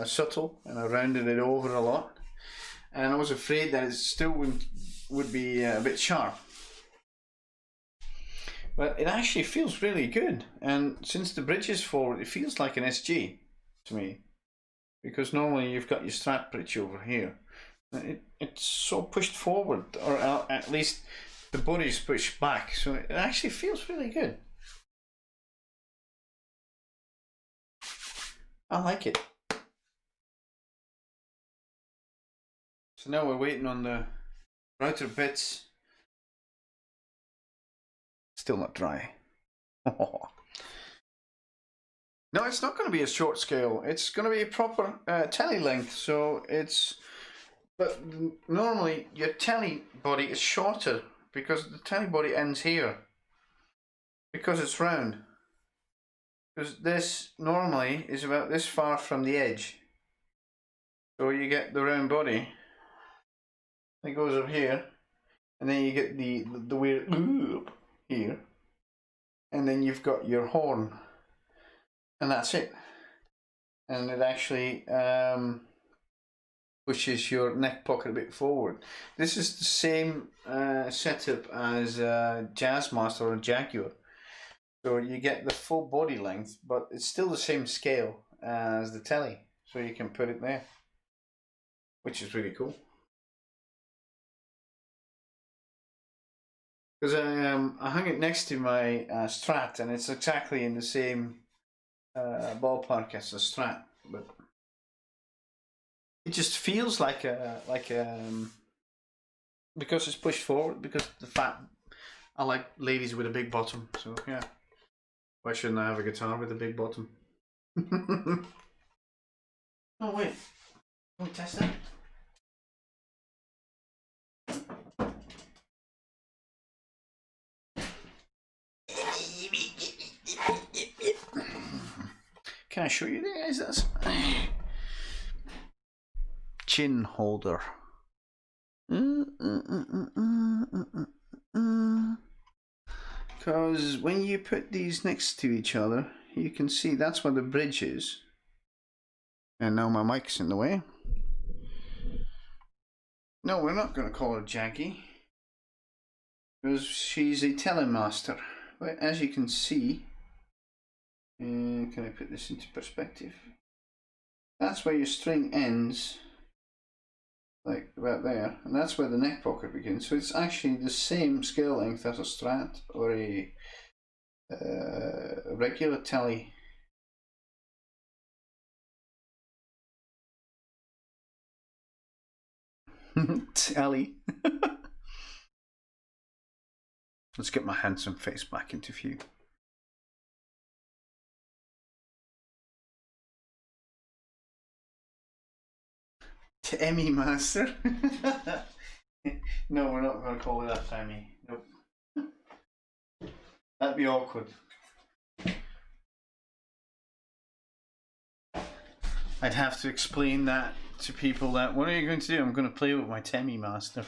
A: subtle and I rounded it over a lot. And I was afraid that it still would be a bit sharp. But it actually feels really good. And since the bridge is forward, it feels like an SG to me. Because normally you've got your strap bridge over here. It's so pushed forward, or at least the body's pushed back. So it actually feels really good. I like it. So now we're waiting on the router bits. Still not dry. No, it's not going to be a short scale. It's going to be a proper telly length. So it's... But normally your telly body is shorter because the telly body ends here. Because it's round. Because this normally is about this far from the edge. So you get the round body. It goes up here. And then you get the weird loop here. And then you've got your horn. And that's it. And it actually pushes your neck pocket a bit forward. This is the same setup as a Jazzmaster or a Jaguar. So you get the full body length, but it's still the same scale as the telly. So you can put it there, which is really cool. Because I hung it next to my Strat, and it's exactly in the same ballpark as a Strat, but it just feels like because it's pushed forward, because the fat. I like ladies with a big bottom, so yeah. Why shouldn't I have a guitar with a big bottom? Oh wait, can we test that? Can I show you guys this? Chin holder. Because when you put these next to each other, you can see that's where the bridge is. And now my mic's in the way. No, we're not going to call her Jackie. Because she's a telemaster. But as you can see, can I put this into perspective? That's where your string ends. like about there, and that's where the neck pocket begins. So it's actually the same scale length as a Strat or a regular telly. Telly. Let's get my handsome face back into view. Emmy Master. No, we're not going to call it that, Emmy. Nope. That'd be awkward. I'd have to explain that to people that, what are you going to do? I'm going to play with my Temmie Master.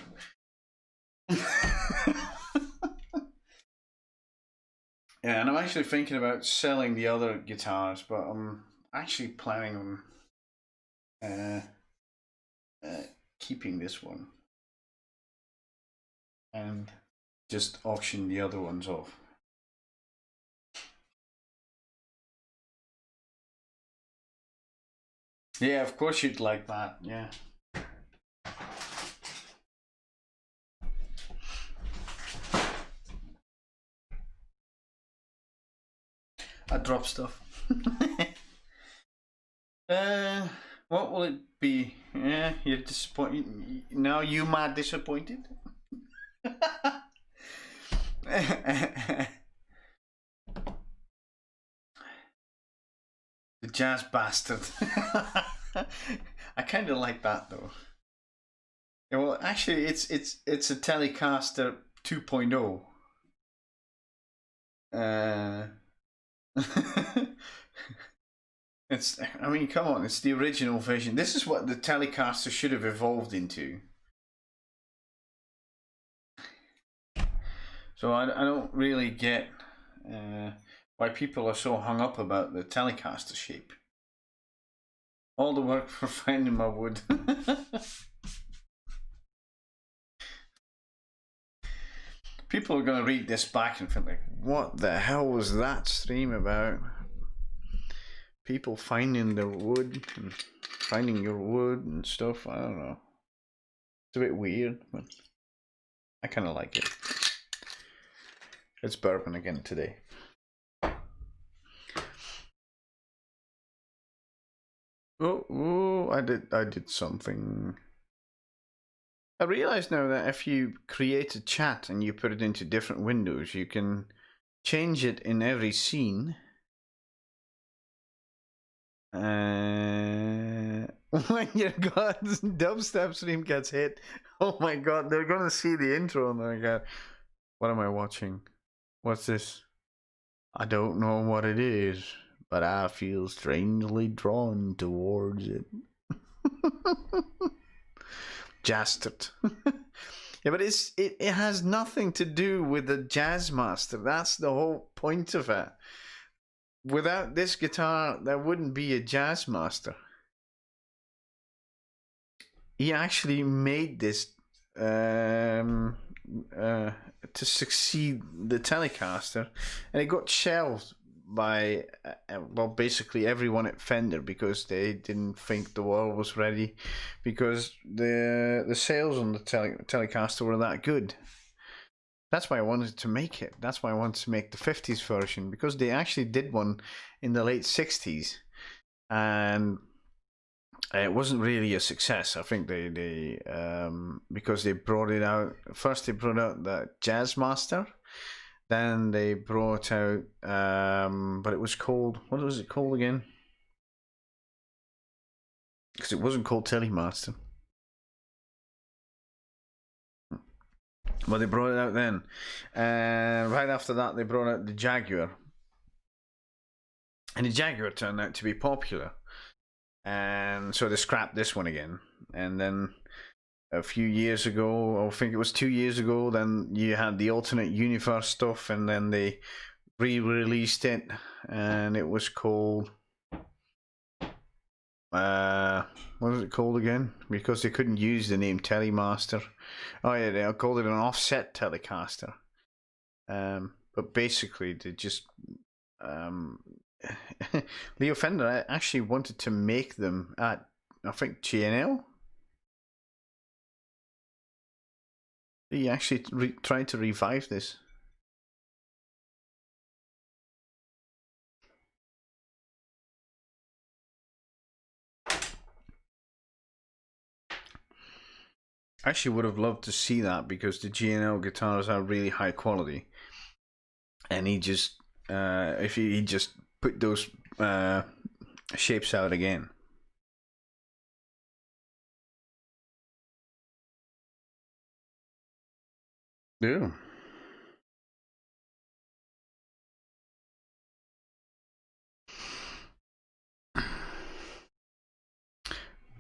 A: Yeah, and I'm actually thinking about selling the other guitars, but I'm actually planning on keeping this one and just auction the other ones off. Yeah, of course you'd like that, yeah. I drop stuff. What will it be? Yeah, you're disappointed. Now you mad disappointed? The jazz bastard. I kind of like that though. Yeah, well, actually, it's a Telecaster 2.0. It's, I mean, come on, it's the original version. This is what the Telecaster should have evolved into. So I don't really get why people are so hung up about the Telecaster shape. All the work for finding my wood. People are going to read this back and think like, what the hell was that stream about? People finding their wood and finding your wood and stuff. I don't know. It's a bit weird, but I kind of like it. It's bourbon again today. Oh, I did something. I realize now that if you create a chat and you put it into different windows, you can change it in every scene. When your God's dubstep stream gets hit, oh my God, they're gonna see the intro and they're like, what am I watching? What's this? I don't know what it is, but I feel strangely drawn towards it. Jastard. Yeah, but it has nothing to do with the Jazz Master. That's the whole point of it. Without this guitar, there wouldn't be a Jazz Master. He actually made this to succeed the Telecaster, and it got shelved by well, basically everyone at Fender because they didn't think the world was ready, because the sales on the Telecaster were that good. That's why I wanted to make it. That's why I wanted to make the 50s version, because they actually did one in the late 60s, and it wasn't really a success. I think they because they brought it out. First they brought out the Jazz Master, then they brought out but it was called, what was it called again? Because it wasn't called Telemaster. Well, they brought it out then, and right after that they brought out the Jaguar, and the Jaguar turned out to be popular, and so they scrapped this one again. And then a few years ago, I think it was 2 years ago, then you had the alternate universe stuff, and then they re-released it, and it was called what was it called again? Because they couldn't use the name Telemaster. Oh yeah, they called it an offset Telecaster. But basically they just Leo Fender actually wanted to make them at, I think, GNL. He actually tried to revive this. I actually would have loved to see that because the G&L guitars are really high quality, and he just if he just put those shapes out again. Yeah.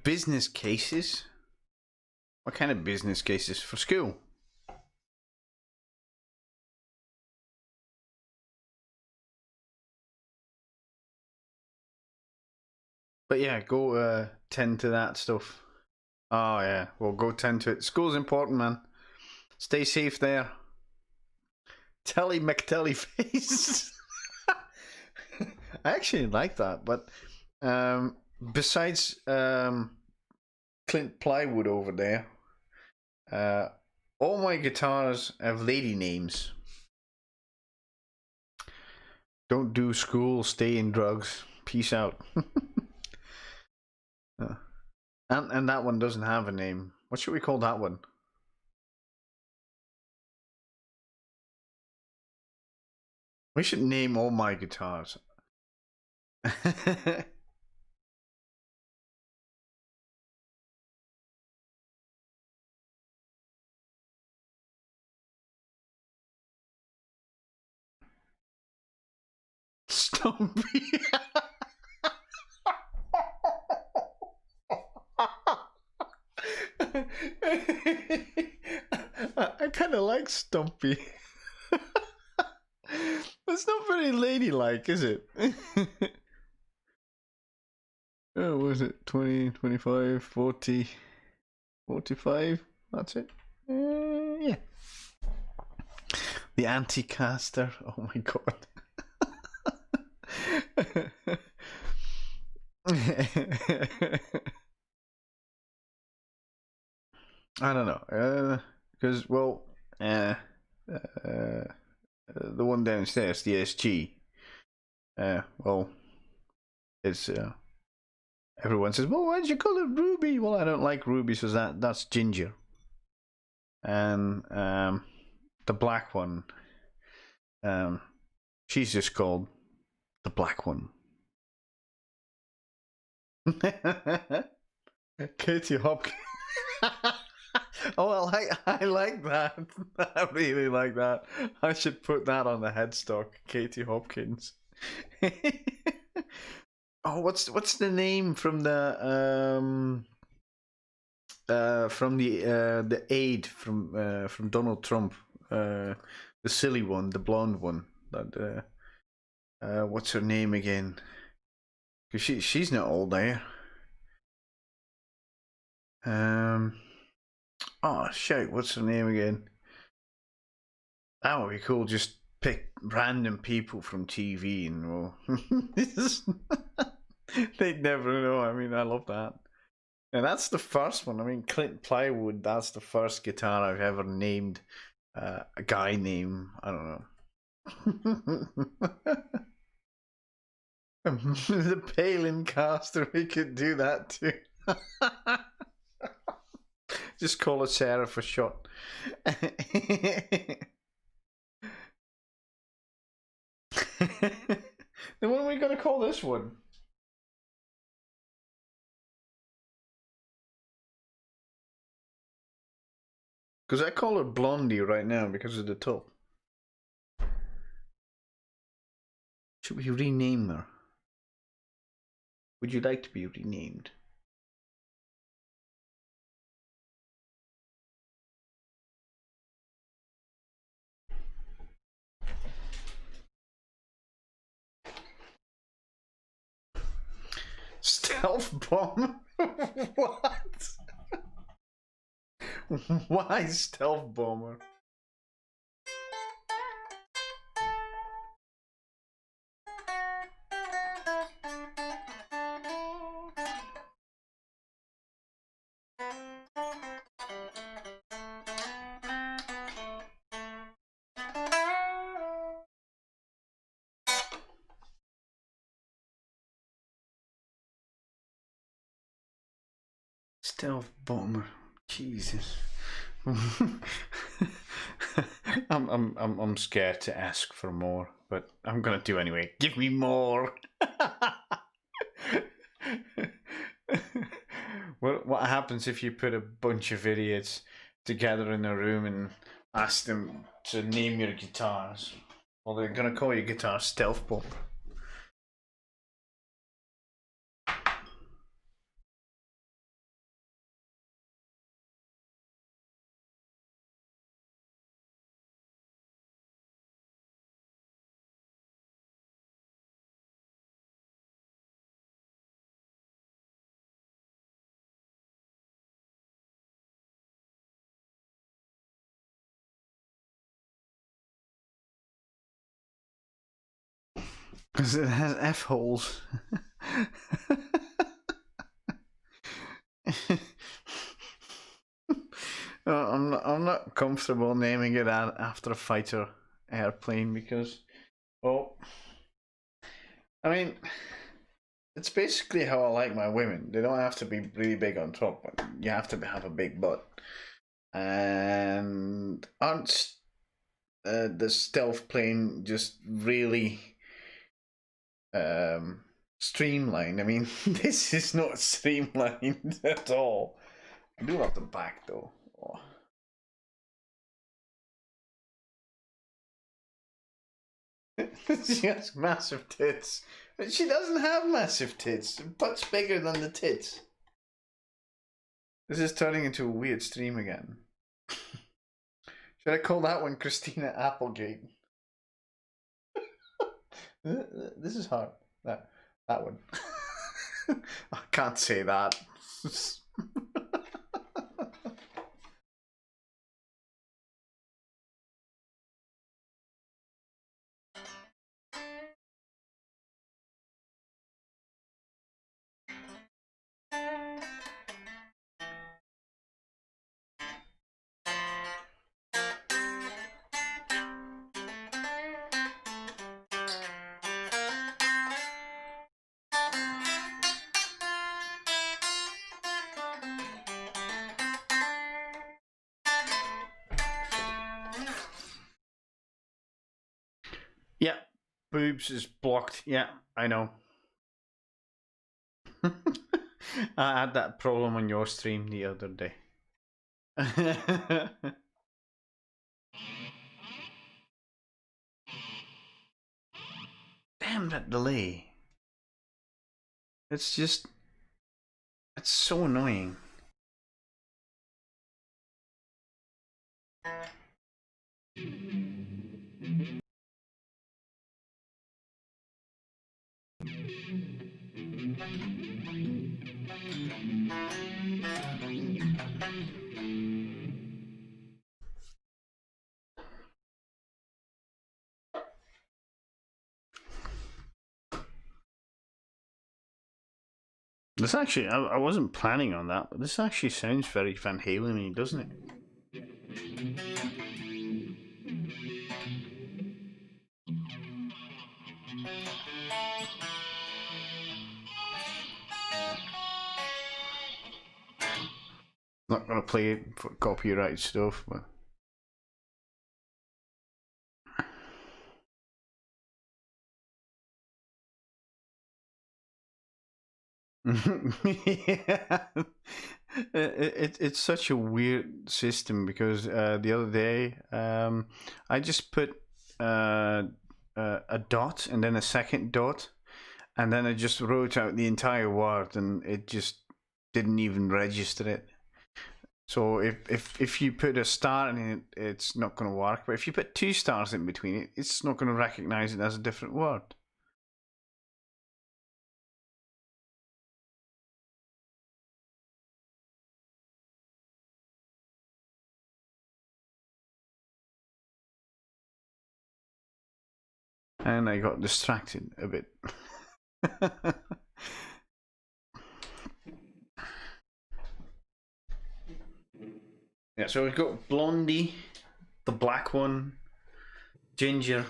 A: Business cases? What kind of business cases for school? But yeah, go tend to that stuff. Oh yeah, well go tend to it. School's important, man. Stay safe there. Telly McTellyface. I actually like that, but besides Clint Plywood over there, all my guitars have lady names. Don't do school, stay in drugs. Peace out. And that one doesn't have a name. What should we call that one? We should name all my guitars. Stumpy. I kind of like Stumpy. That's not very ladylike, is it? Oh, what was it? 20, 25, 40, 45? That's it? Yeah. The anti-caster. Oh my god. I don't know. Because, well, the one downstairs, the SG, well, it's, everyone says, well, why'd you call it Ruby? Well, I don't like Ruby, so that's Ginger. And the black one, she's just called the black one. Katie Hopkins. Oh, I like that. I really like that. I should put that on the headstock. Katie Hopkins. Oh, what's the name from the aide from Donald Trump, the silly one, the blonde one. That what's her name again? Cause she's not old there. Oh shit, what's her name again? That would be cool. Just pick random people from TV and well, they'd never know. I mean, I love that. And that's the first one. I mean, Clint Plywood. That's the first guitar I've ever named a guy name. I don't know. The Palin caster. We could do that too. Just call it Sarah for short. Then what are we going to call this one? Because I call her Blondie right now because of the top. Should we rename her? Would you like to be renamed? Stealth bomb? What? Why stealth bomber? Stealth bomber. Jesus. I'm scared to ask for more, but I'm gonna do anyway. Give me more. What happens if you put a bunch of idiots together in a room and ask them to name your guitars? Well, they're gonna call your guitar Stealth Bomber. Because it has F holes. I'm not comfortable naming it after a fighter airplane because, well, I mean, it's basically how I like my women. They don't have to be really big on top, but you have to have a big butt. And aren't the stealth plane just really streamlined? I mean, this is not streamlined at all. I do love the back though. Oh. She has massive tits. But she doesn't have massive tits. Her butt's bigger than the tits. This is turning into a weird stream again. Should I call that one Christina Applegate? This is hard. That one. I can't say that. Yeah, boobs is blocked. Yeah, I know. I had that problem on your stream the other day. Damn that delay. It's just, it's so annoying. This actually, I wasn't planning on that, but this actually sounds very Van Halen-y, doesn't it? Not gonna play it for copyright stuff, but. Yeah. It's such a weird system because the other day I just put a dot and then a second dot, and then I just wrote out the entire word and it just didn't even register it. So if you put a star in it, it's not going to work. But if you put two stars in between it, it's not going to recognize it as a different word. And I got distracted a bit. Yeah, so we've got Blondie, the black one, Ginger,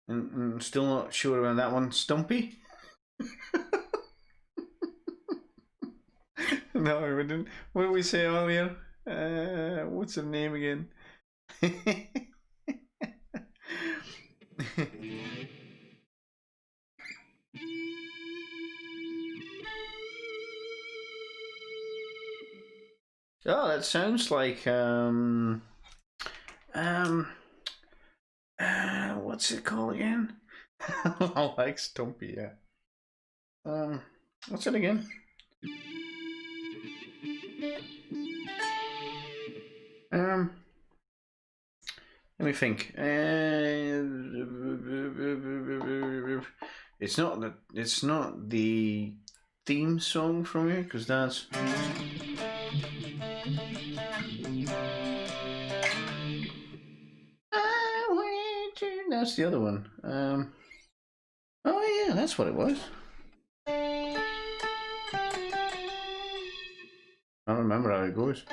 A: and still not sure about that one, Stumpy. No, we didn't. What did we say earlier? What's her name again? Oh, that sounds like what's it called again? I like Stumpy, yeah. What's it again? Let me think. It's not the theme song from it, because that's. That's the other one. Oh yeah, that's what it was. I don't remember how it goes.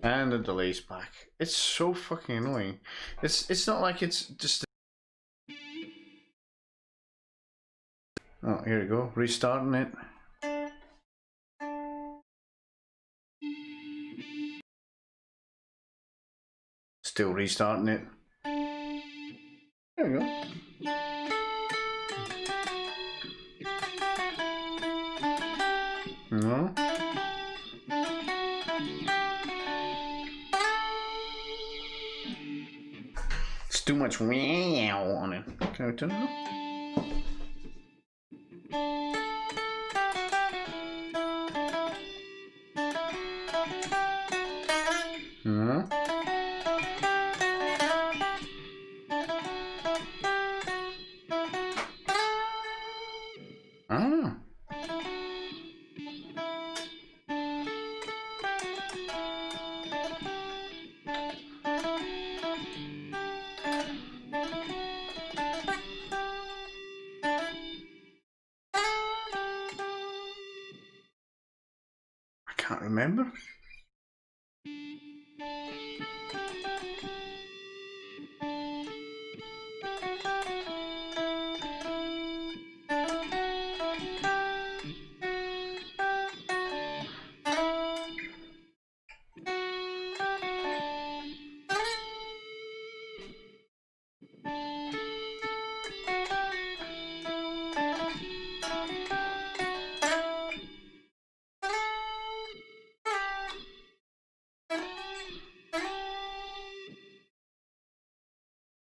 A: And the delay's back. It's so fucking annoying. It's not like it's just. Oh, here we go. Restarting it. Still restarting it. There we go. No. It's too much wow on it. Can I turn it off? No. Ah. I can't remember.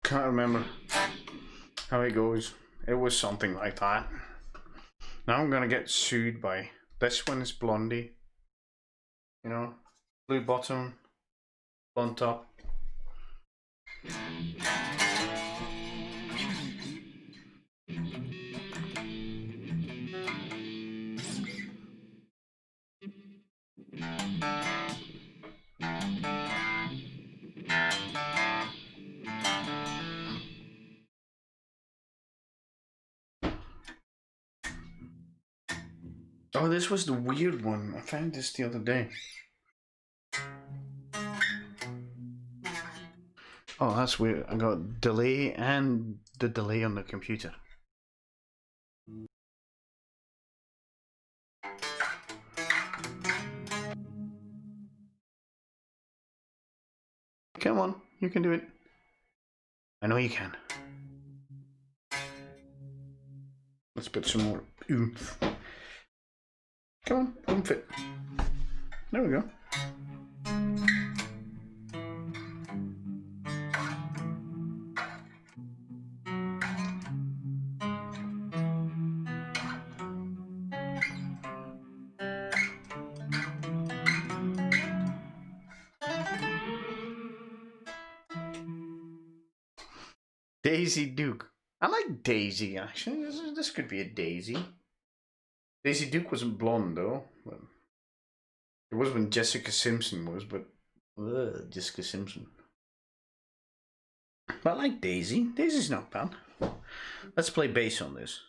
A: Can't remember how it goes. It was something like that. Now I'm gonna get sued by this one is Blondie. You know, blue bottom, blonde top. Oh, this was the weird one. I found this the other day. Oh, that's weird. I got delay and the delay on the computer. Come on, you can do it. I know you can. Let's put some more oomph. Come on, oomph it. There we go. Daisy Duke. I like Daisy, actually. This could be a Daisy. Daisy Duke wasn't blonde, though. But it was when Jessica Simpson was, but... Jessica Simpson. But I like Daisy. Daisy's not bad. Let's play bass on this.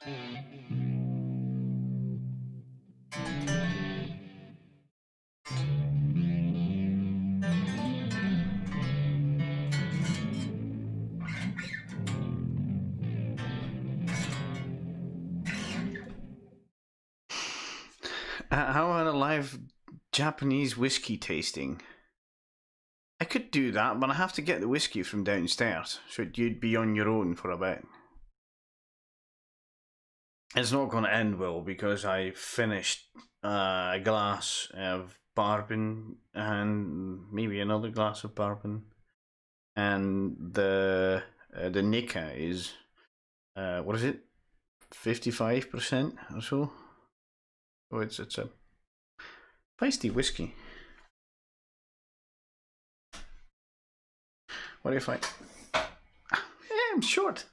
A: How about a live Japanese whiskey tasting? I could do that, but I have to get the whiskey from downstairs, so you'd be on your own for a bit. It's not going to end well because I finished a glass of bourbon and maybe another glass of bourbon, and the Nika is what is it, 55% or so. Oh, it's a feisty whiskey. What do you find? Yeah, I'm short.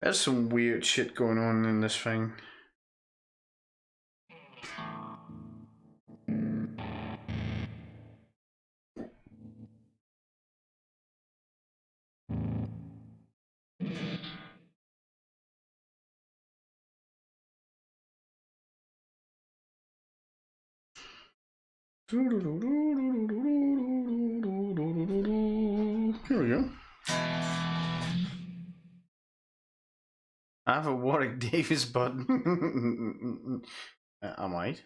A: There's some weird shit going on in this thing. Here we go. I have a Warwick Davis button. I might.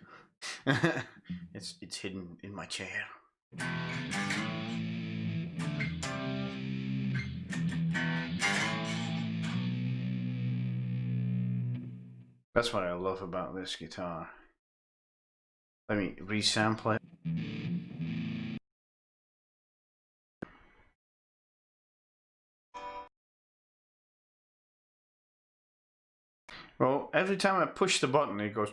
A: It's hidden in my chair. That's what I love about this guitar. Let me resample it. Well, every time I push the button, it goes.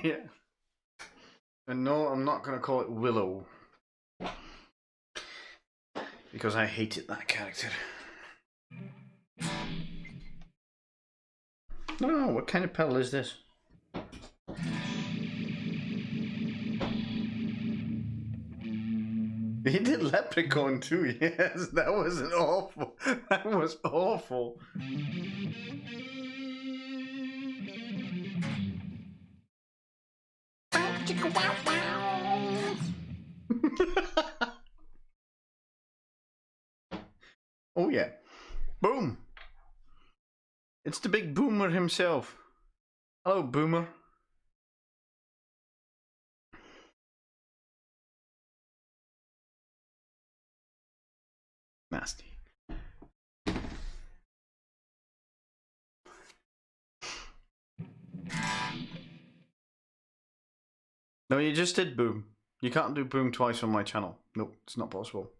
A: Yeah. And no, I'm not going to call it Willow. Because I hated that character. No, what kind of pedal is this? He did Leprechaun too, yes. That was an awful. That was awful. Oh yeah. Boom. It's the big boomer himself. Hello, boomer. Nasty. No, you just did boom. You can't do boom twice on my channel. Nope, it's not possible.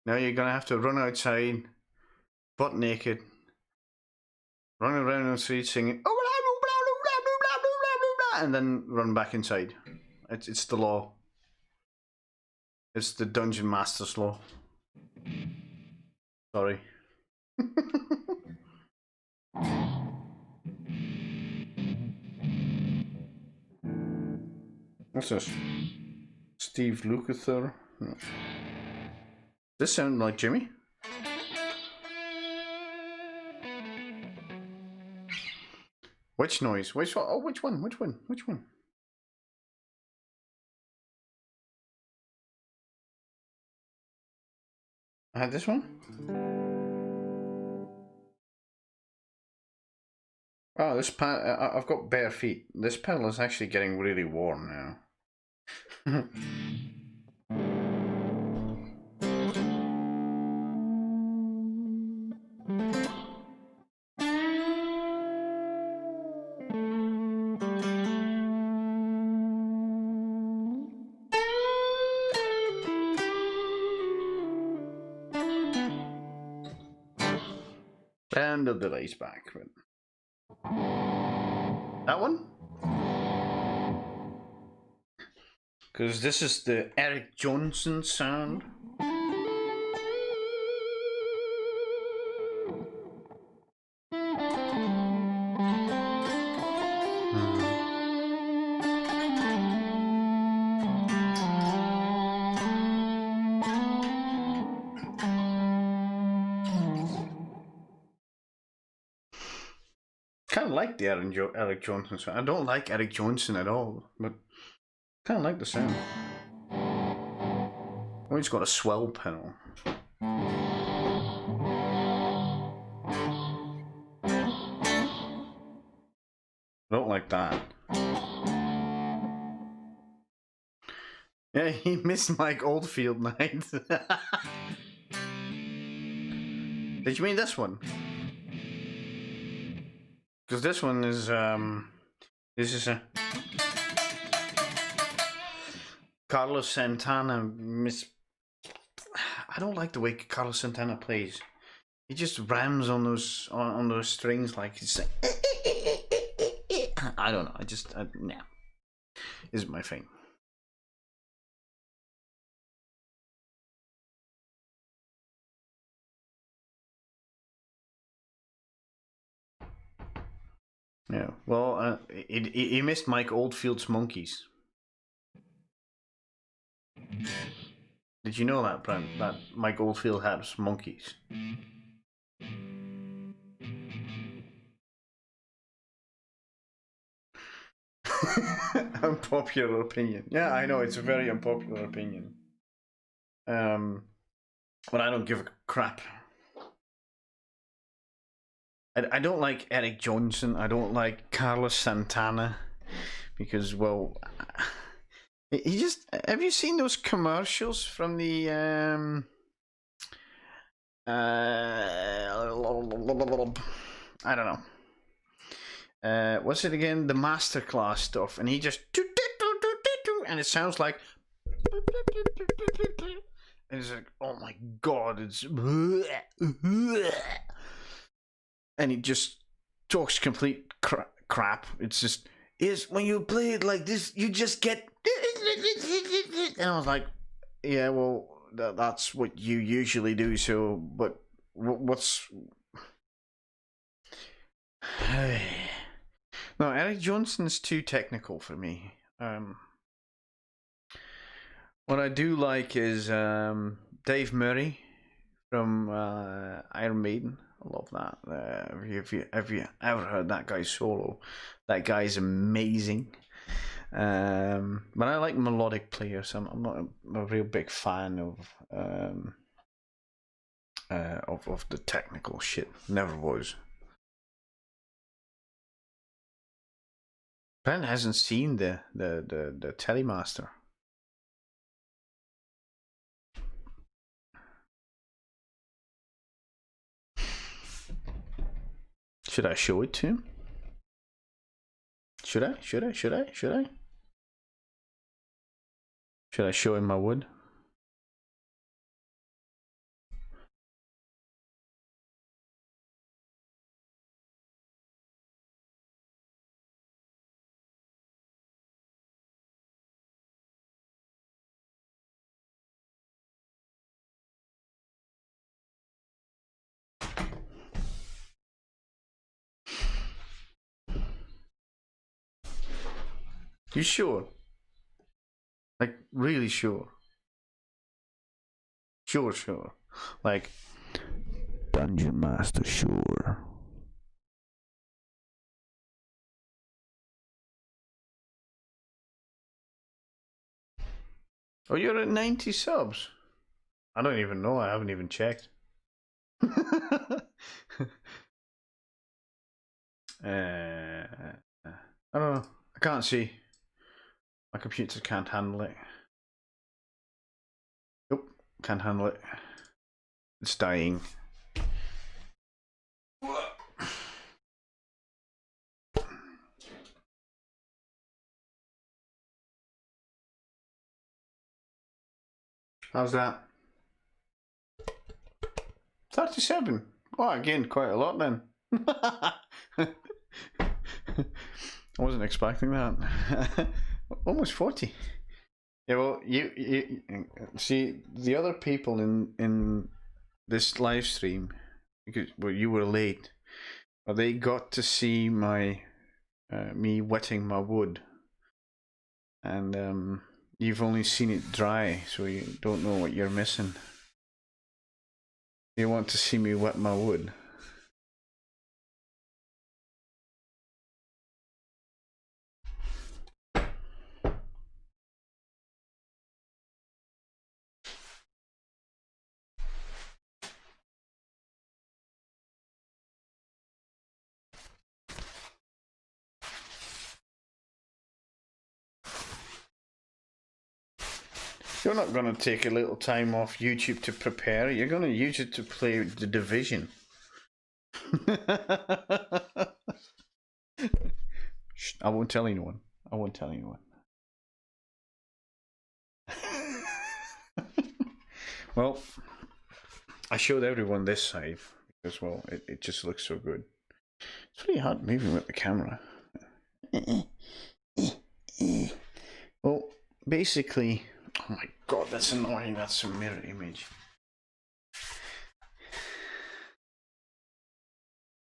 A: Now you're gonna have to run outside, butt naked, run around the street singing, and then run back inside. It's the law. It's the Dungeon Master's law. Sorry. What's this? Steve Lukather. Does this sound like Jimmy? Which noise? Which one? Oh, which one? Which one? Which one? I had this one? Oh, this I've got bare feet. This pedal is actually getting really warm now. And the delay's back. But... that one? Because this is the Eric Johnson sound. Kind of like the Eric Johnson sound. I don't like Eric Johnson at all, but kind of like the sound. Oh, he's got a swell pedal. I don't like that. Yeah, he missed Mike Oldfield night. Did you mean this one? Because this one is this is a Carlos Santana miss. I don't like the way Carlos Santana plays. He just rams on those strings like he's. I don't know. Nah, isn't my thing. Yeah. Well, he missed Mike Oldfield's Monkeys. Did you know that, Brent? That Mike Oldfield has Monkeys. Unpopular opinion. Yeah, I know, it's a very unpopular opinion. But I don't give a crap. I don't like Eric Johnson. I don't like Carlos Santana because, well, he just. Have you seen those commercials from the I don't know. What's it again? The masterclass stuff, and he just and it sounds like, and it's like, oh my god, it's, and he just talks complete crap. It's just, is when you play it like this, you just get, and I was like, yeah, well, that's what you usually do. So, but what's no, Eric Johnson's too technical for me. What I do like is Dave Murray from Iron Maiden. I love that. Have you ever heard that guy solo? That guy's amazing. But I like melodic players. I'm not a real big fan of the technical shit. Never was. Ben hasn't seen the Telemaster. Should I show it to him? Should I? Should I show him my wood? You sure? Like, really sure? Sure. Like, Dungeon Master, sure. Oh, you're at 90 subs? I don't even know. I haven't even checked. I don't know. I can't see. My computer can't handle it. Nope, can't handle it. It's dying. How's that? 37. Oh, again, quite a lot then. I wasn't expecting that. Almost 40. Yeah, well, you see the other people in this live stream, because well, you were late, but they got to see my me wetting my wood, and you've only seen it dry, so you don't know what you're missing. You want to see me wet my wood? You're not going to take a little time off YouTube to prepare. You're going to use it to play The Division. Shh, I won't tell anyone. I won't tell anyone. Well, I showed everyone this side because, well, it just looks so good. It's pretty hard moving with the camera. Well, basically, oh my god, that's annoying. That's a mirror image.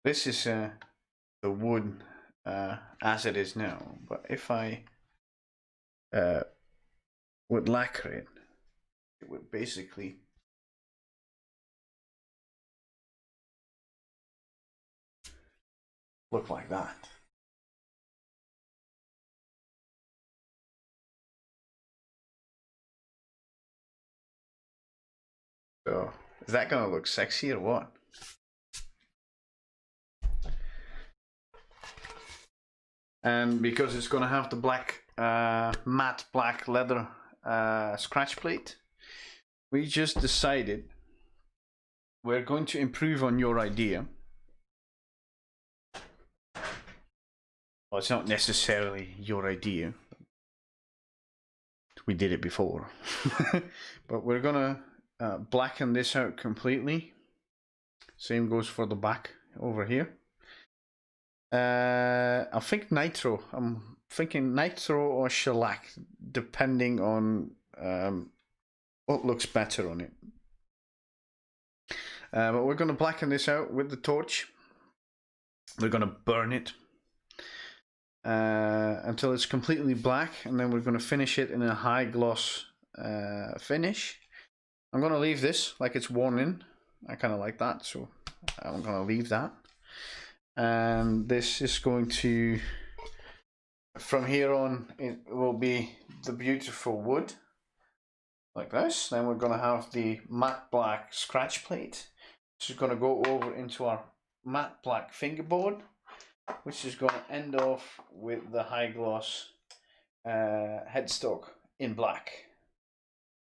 A: This is the wood as it is now, but if I would lacquer it, it would basically look like that. So, is that going to look sexy or what? And because it's going to have the black, matte black leather scratch plate, we just decided we're going to improve on your idea. Well, it's not necessarily your idea. We did it before. But we're going to blacken this out completely. Same goes for the back over here. I think nitro. I'm thinking nitro or shellac, depending on what looks better on it. But we're going to blacken this out with the torch. We're going to burn it until it's completely black, and then we're going to finish it in a high gloss finish. I'm going to leave this like it's worn in. I kind of like that, so I'm going to leave that. And this is going to, from here on, it will be the beautiful wood like this. Then we're going to have the matte black scratch plate, which is going to go over into our matte black fingerboard, which is going to end off with the high gloss headstock in black.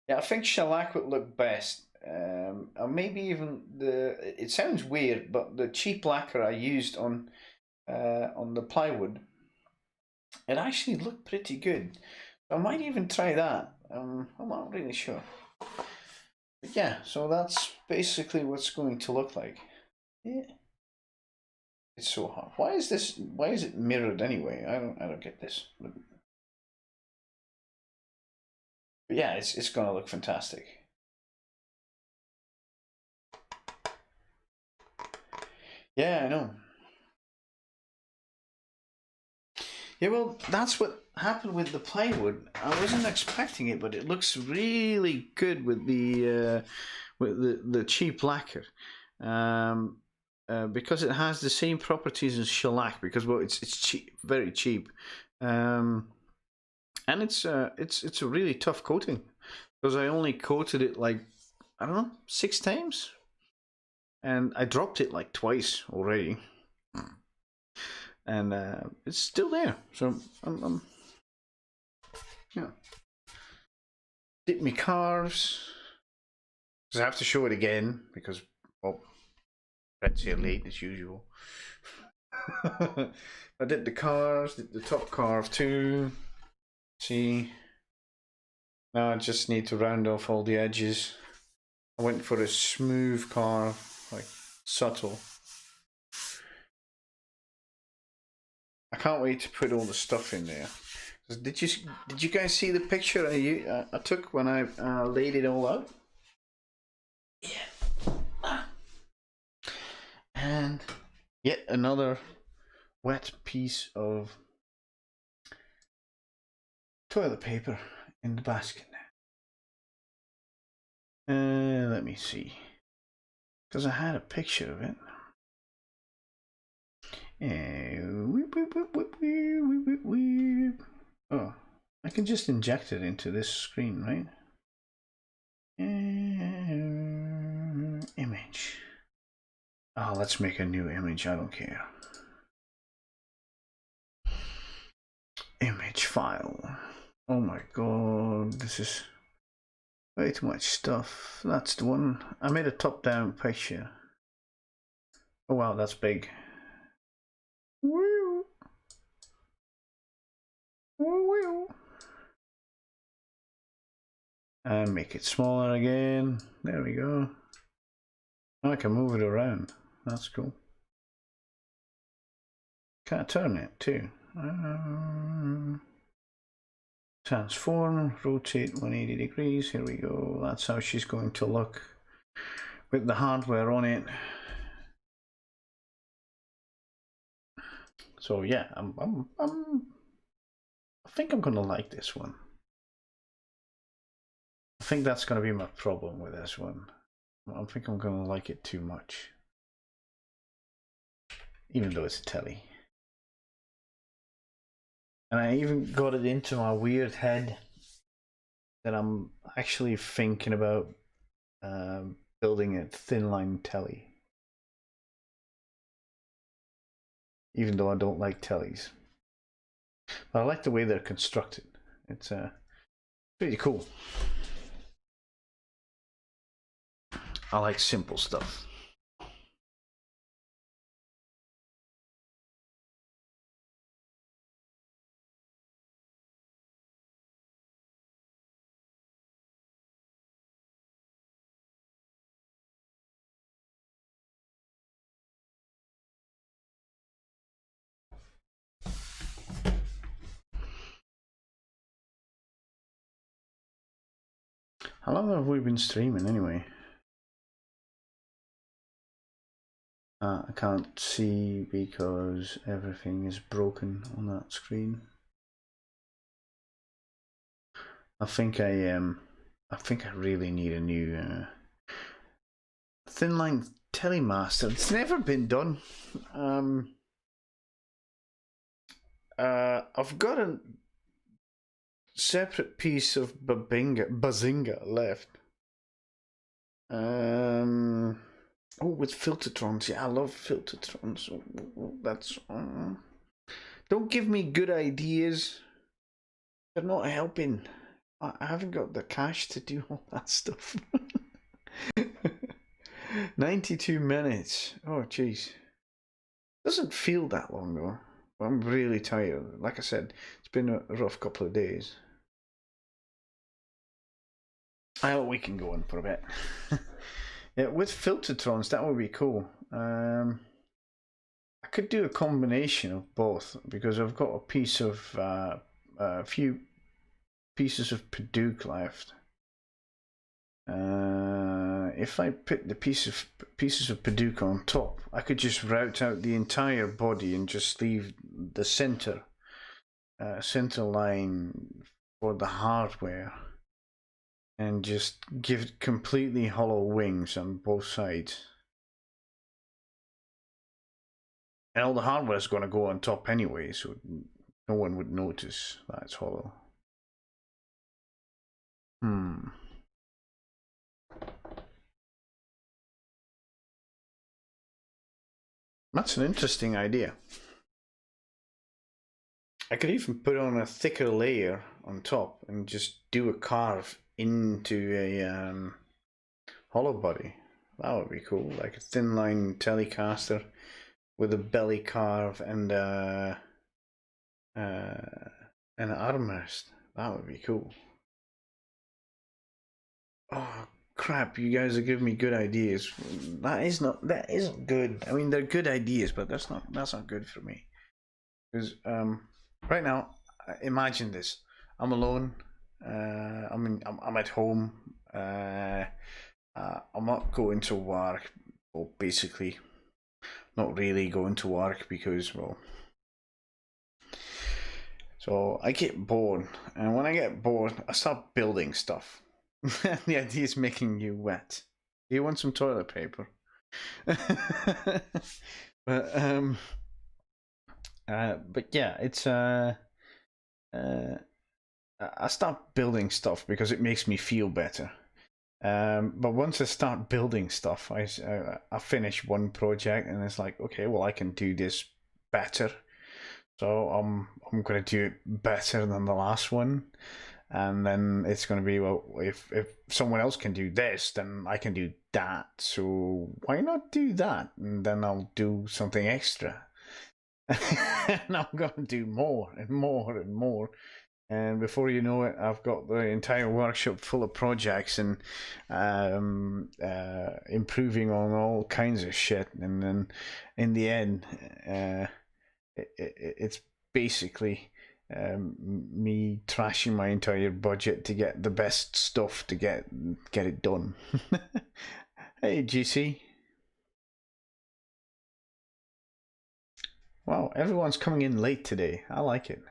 A: Yeah, I think shellac would look best. Or maybe even it sounds weird, but the cheap lacquer I used on the plywood, it actually looked pretty good. I might even try that. I'm not really sure. But yeah, so that's basically what's going to look like. Yeah. It's so hard. Why is it mirrored anyway? I don't get this. But yeah, it's gonna look fantastic. Yeah, I know. Yeah, well, that's what happened with the plywood. I wasn't expecting it, but it looks really good with the cheap lacquer, because it has the same properties as shellac. Because well, it's cheap, very cheap, and it's a really tough coating. Because I only coated it like, I don't know, 6 times. And I dropped it like twice already, and it's still there. So I'm yeah. Dip me cars, because I have to show it again because well, Red's here late as usual. I did the cars, did the top carve too. See, now I just need to round off all the edges. I went for a smooth carve, like subtle. I can't wait to put all the stuff in there. Did you guys see the picture I took when I laid it all out? Yeah. And yet another wet piece of toilet paper in the basket. Let me see, because I had a picture of it. Oh, I can just inject it into this screen, right? Image. Oh, let's make a new image. I don't care. Image file. Oh my god, this is way too much stuff. That's the one. I made a top-down picture. Oh wow, that's big. Woo. Woo. And make it smaller again. There we go. I can move it around. That's cool. Can I turn it too? Transform, rotate 180 degrees. Here we go. That's how she's going to look with the hardware on it. So yeah, I think I'm gonna like this one. I think that's gonna be my problem with this one. I think I'm gonna like it too much, even though it's a telly. And I even got it into my weird head that I'm actually thinking about building a thin line telly, even though I don't like tellies. But I like the way they're constructed. It's pretty cool. I like simple stuff. How long have we been streaming anyway? I can't see because everything is broken on that screen. I think I really need a new thin line telemaster. It's never been done. I've got a separate piece of Bazinga left. Oh, with filtertrons. Yeah, I love filtertrons. That's don't give me good ideas. They're not helping. I haven't got the cash to do all that stuff. 92 minutes. Oh, jeez. Doesn't feel that long though. I'm really tired. Like I said, it's been a rough couple of days. We can go on for a bit. Yeah, with filtertrons, that would be cool. I could do a combination of both because I've got a piece of a few pieces of Padook left. If I put the pieces of Padook on top, I could just route out the entire body and just leave the center line for the hardware, and just give it completely hollow wings on both sides. And all the hardware is going to go on top anyway, so no one would notice that it's hollow. That's an interesting idea. I could even put on a thicker layer on top and just do a carve into a hollow body. That would be cool, like a thin line Telecaster with a belly carve and an armrest. That would be cool. Oh crap, you guys are giving me good ideas. That isn't good. I mean, they're good ideas, but that's not good for me. Because right now, imagine this: I'm alone. I'm at home. I'm not going to work. Well, basically, not really going to work because, well, so I get bored, and when I get bored, I start building stuff. The idea is making you wet. Do you want some toilet paper? But yeah, it's I start building stuff because it makes me feel better. But once I start building stuff, I finish one project and it's like, okay, well, I can do this better. So I'm going to do it better than the last one, and then it's going to be, well, if someone else can do this, then I can do that. So why not do that? And then I'll do something extra, and I'm going to do more and more and more. And before you know it, I've got the entire workshop full of projects and improving on all kinds of shit. And then in the end, it's basically me trashing my entire budget to get the best stuff to get it done. Hey, GC. Wow, everyone's coming in late today. I like it.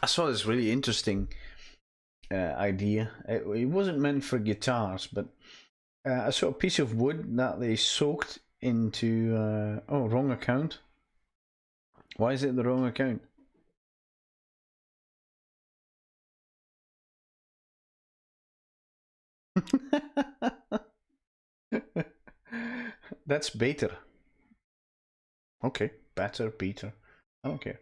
A: I saw this really interesting idea. It wasn't meant for guitars, but I saw a piece of wood that they soaked into. Oh, wrong account. Why is it the wrong account? That's better. Okay, better, Peter. I don't care.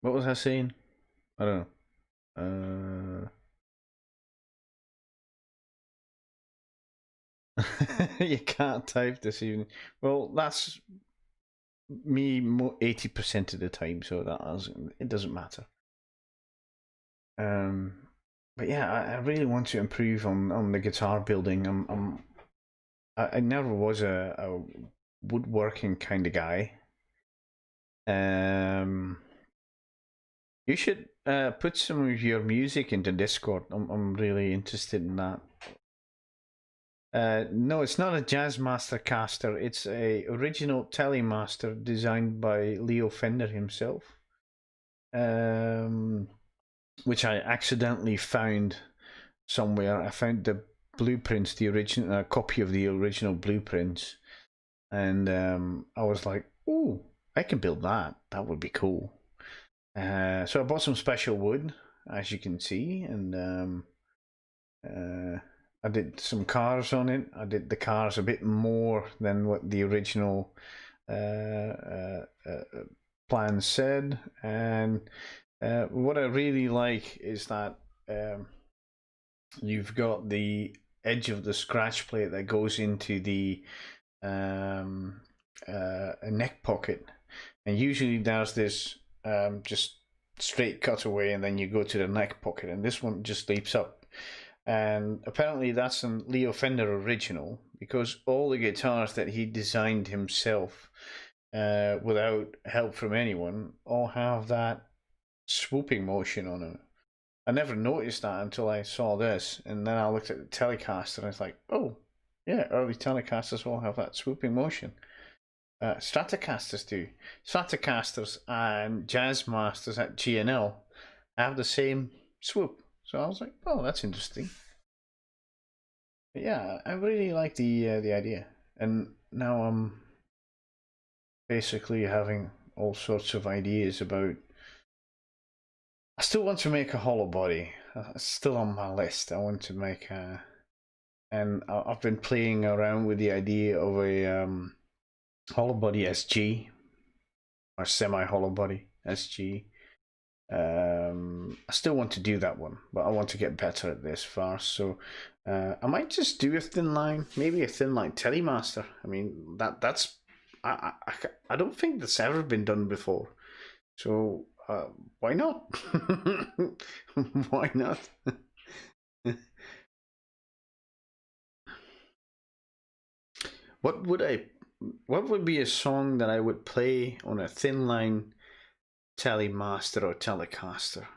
A: What was I saying? I don't know. You can't type this evening. Well, that's me 80% of the time, so it doesn't matter. But yeah, I really want to improve on the guitar building. I never was a woodworking kind of guy. You should put some of your music into Discord. I'm really interested in that. No, it's not a Jazzmaster caster. It's a original Telemaster designed by Leo Fender himself, which I accidentally found somewhere. I found the blueprints, the original copy of the original blueprints, and I was like, "Oh, I can build that. That would be cool." So I bought some special wood, as you can see, and I did some cars on it. I did the cars a bit more than what the original plan said, and what I really like is that you've got the edge of the scratch plate that goes into the neck pocket, and usually there's this just straight cutaway, and then you go to the neck pocket, and this one just leaps up. And apparently that's a Leo Fender original, because all the guitars that he designed himself without help from anyone all have that swooping motion on it. I never noticed that until I saw this, and then I looked at the Telecaster and it's like, oh, yeah, early Telecasters all have that swooping motion. Stratocasters do. Stratocasters and Jazzmasters at G&L have the same swoop. So I was like, oh, that's interesting. But yeah, I really like the idea, and now I'm basically having all sorts of ideas about. I still want to make a hollow body. It's still on my list. I want to make a, and I've been playing around with the idea of a hollow body SG or semi hollow body SG. I still want to do that one, but I want to get better at this first. So I might just do a thin line, maybe a thin line Telemaster. I mean, that's I don't think that's ever been done before. So why not? Why not? What would be a song that I would play on a thin line Telemaster or Telecaster?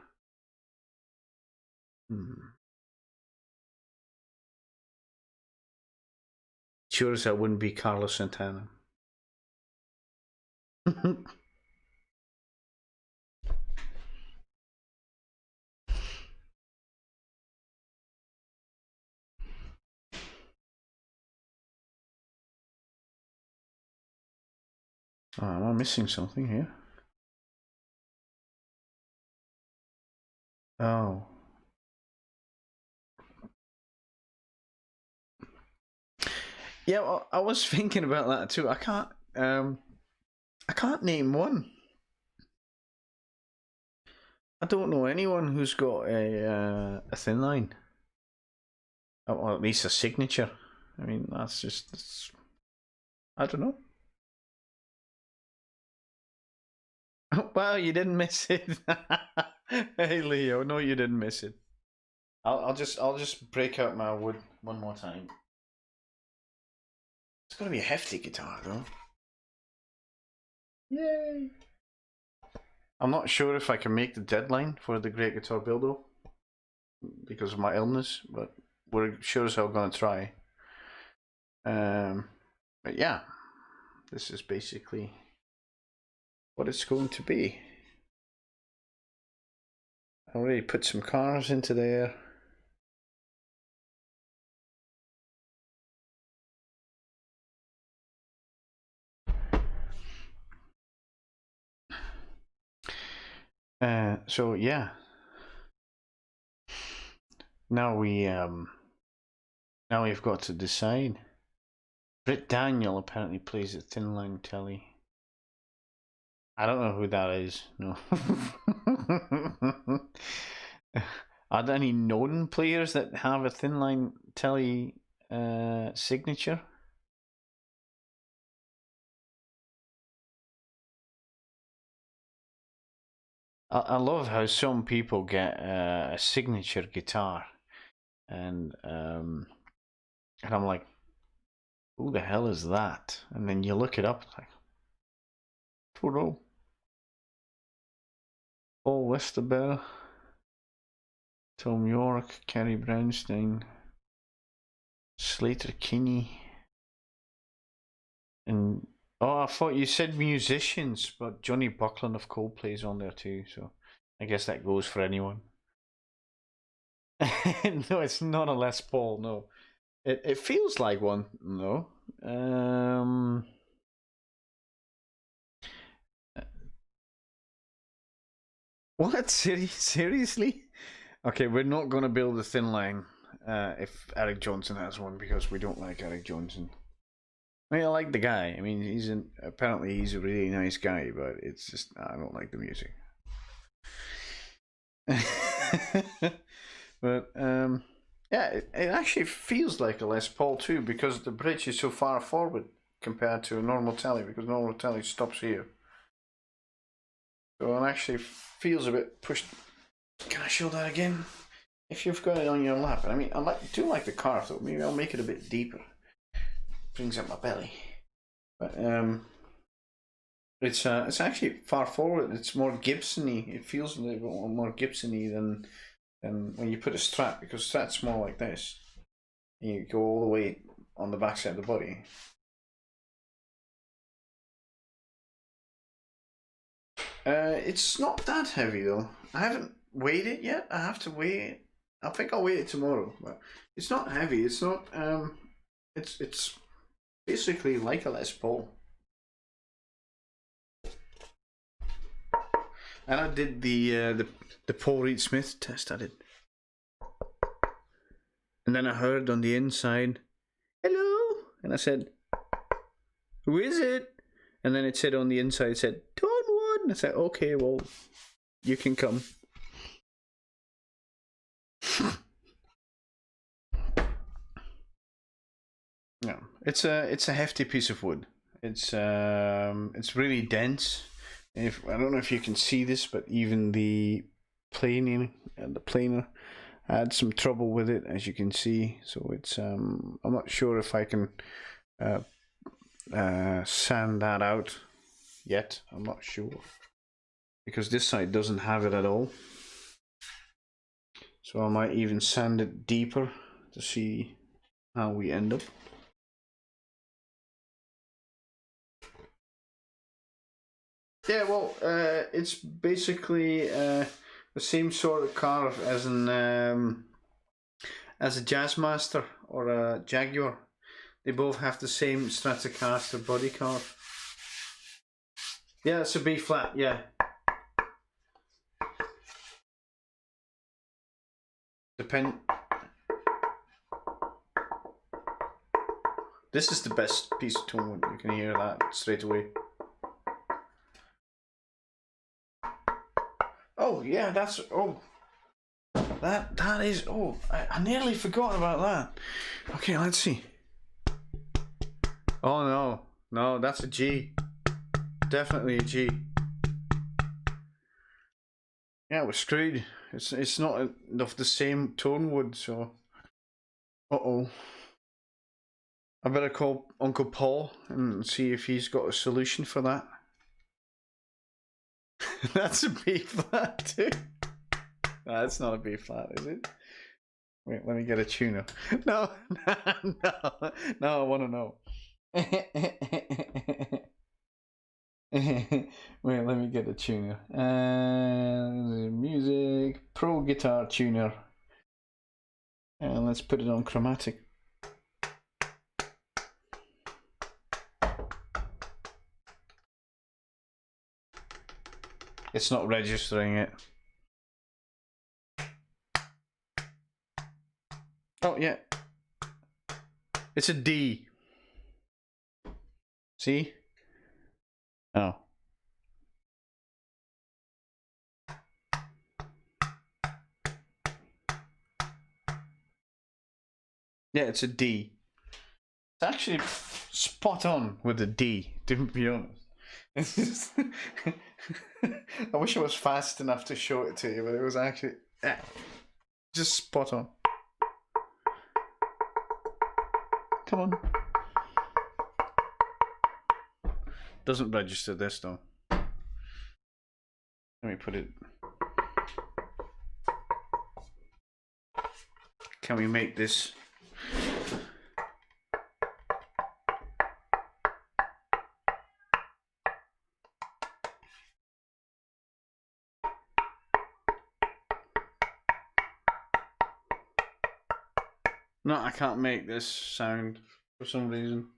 A: Sure as that wouldn't be Carlos Santana. Oh, am I missing something here? Oh. Yeah, well, I was thinking about that too. I can't name one. I don't know anyone who's got a thin line, or at least a signature. I mean, that's I don't know. Well, you didn't miss it. Hey, Leo, no, you didn't miss it. I'll just break out my wood one more time. It's gonna be a hefty guitar, though. Yay! I'm not sure if I can make the deadline for the Great Guitar Build-Up because of my illness, but we're sure as hell gonna try. But yeah, this is basically what it's going to be. I already put some cars into there. So yeah. Now we've got to decide. Britt Daniel apparently plays at Thin Line Telly. I don't know who that is. No. Are there any known players that have a Thin Line Telly signature? I love how some people get a signature guitar, and I'm like, who the hell is that? And then you look it up, like, I don't know. Paul Westerberg, Tom York, Kerry Brownstein, Slater Kinney, and oh, I thought you said musicians, but Johnny Buckland of Coldplay's on there too, so I guess that goes for anyone. No, it's not a Les Paul, no. It feels like one, no. What? Seriously? Okay, we're not going to build a thin line if Eric Johnson has one because we don't like Eric Johnson. I mean, I like the guy. I mean, apparently he's a really nice guy, but it's just I don't like the music. But yeah, it actually feels like a Les Paul too because the bridge is so far forward compared to a normal telly because normal telly stops here. So it actually feels a bit pushed. Can I show that again? If you've got it on your lap, I mean, do like the car though. Maybe I'll make it a bit deeper. Brings up my belly, but it's actually far forward. It's more Gibson-y. It feels a little bit more Gibson-y than when you put a Strat because Strat's more like this. And you go all the way on the back side of the body. It's not that heavy though. I haven't weighed it yet. I have to weigh it. I think I'll weigh it tomorrow. But it's not heavy. It's not. It's basically like a Les Paul. And I did the Paul Reed Smith test. I did. And then I heard on the inside, "Hello," and I said, "Who is it?" And then it said on the inside, it said, "Tone One." I said, "Okay, well, you can come. Yeah, it's a hefty piece of wood. It's really dense. If I don't know if you can see this, but even the planing and the planer had some trouble with it, as you can see. So it's I'm not sure if I can sand that out yet. I'm not sure, because this side doesn't have it at all. So I might even sand it deeper to see how we end up. Yeah, well, it's basically the same sort of car as a Jazzmaster or a Jaguar. They both have the same Stratocaster body card. Yeah, it's a B flat, yeah. This is the best piece of tone wood. You can hear that straight away. Oh yeah, that's that is I nearly forgot about that. Okay, let's see. Oh no, that's a G. Definitely a G. Yeah, we're screwed. It's not of the same tone wood, so uh-oh. I better call Uncle Paul and see if he's got a solution for that. That's a B flat too. No, that's not a B flat, is it? Wait, let me get a tuner. No, no, I want to know. Wait, let me get a tuner. Music, Pro Guitar Tuner. And let's put it on chromatic. It's not registering it. Oh, yeah. It's a D. See? Oh. Yeah, it's a D. It's actually spot on with a D, to be honest. It's just I wish I was fast enough to show it to you, but it was actually just spot on. Come on. Doesn't register this though. Let me put it. Can we make this? No, I can't make this sound for some reason.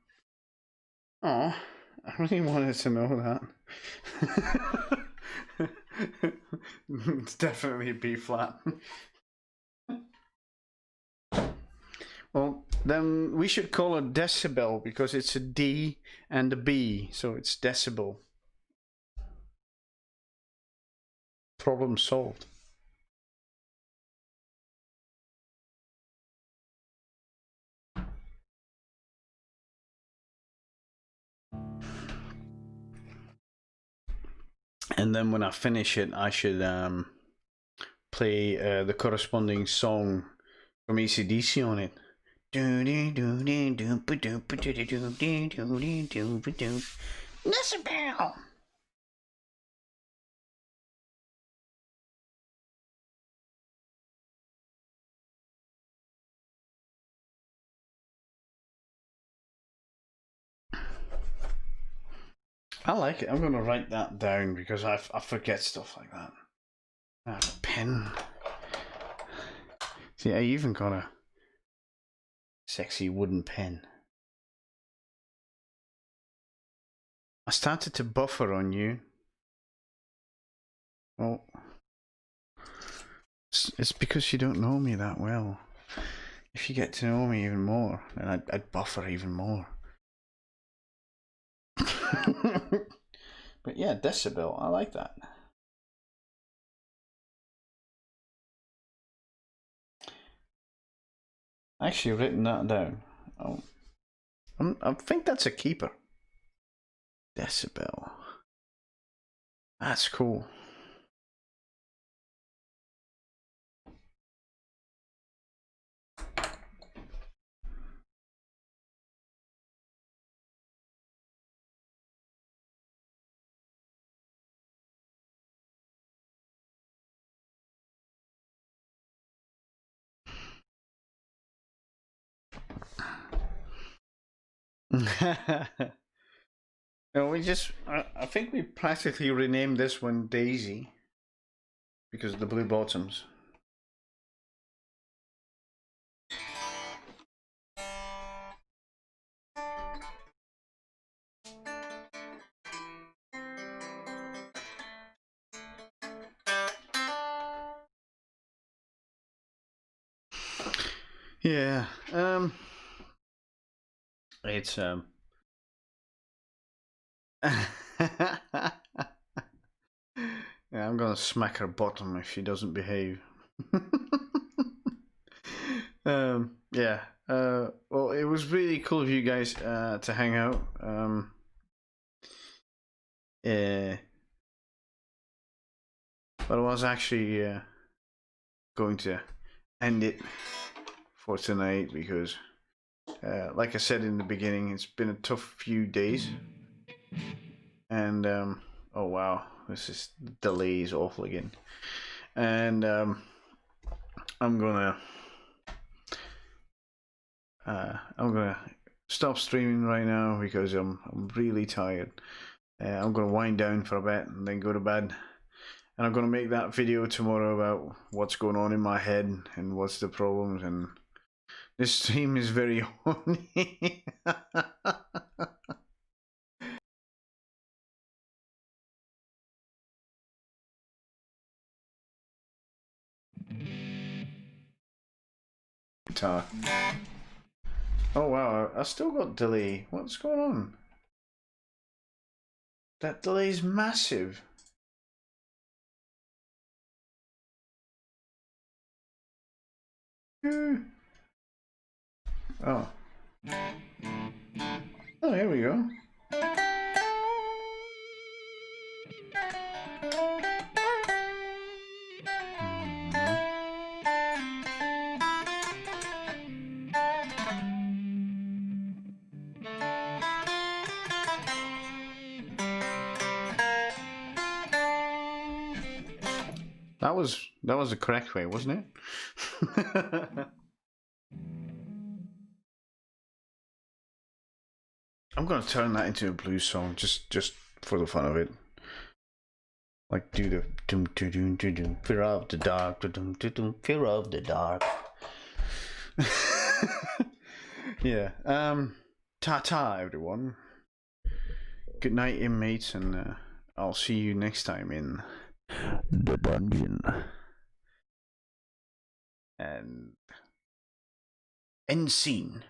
A: Oh, I really wanted to know that. It's definitely a B flat. Well, then we should call it decibel because it's a D and a B, so it's decibel. Problem solved. And then when I finish it, I should play the corresponding song from AC/DC on it. Decibel. I like it. I'm going to write that down because I forget stuff like that. I have a pen. See, I even got a sexy wooden pen. I started to buffer on you. Well, it's because you don't know me that well. If you get to know me even more, then I'd buffer even more. But yeah, decibel, I like that. Actually written that down. Oh, I think that's a keeper. Decibel. That's cool. No, I think we practically renamed this one Daisy because of the blue bottoms. Yeah, it's yeah, I'm gonna smack her bottom if she doesn't behave. Yeah. Well, it was really cool of you guys to hang out. But I was actually going to end it for tonight because, like I said in the beginning, it's been a tough few days. And oh wow, this is delay is awful again. And I'm gonna stop streaming right now because I'm really tired. I'm gonna wind down for a bit and then go to bed. And I'm gonna make that video tomorrow about what's going on in my head and what's the problems. And this stream is very horny. Oh wow, I still got delay. What's going on? That delay is massive. Oh. Oh, here we go. That was the correct way, wasn't it? I'm gonna turn that into a blues song just for the fun of it. Like do the dum dum dum dum dum fear of the dark dum dum dum fear of the dark. Yeah. Ta-ta everyone. Good night inmates, and I'll see you next time in the dungeon. And end scene.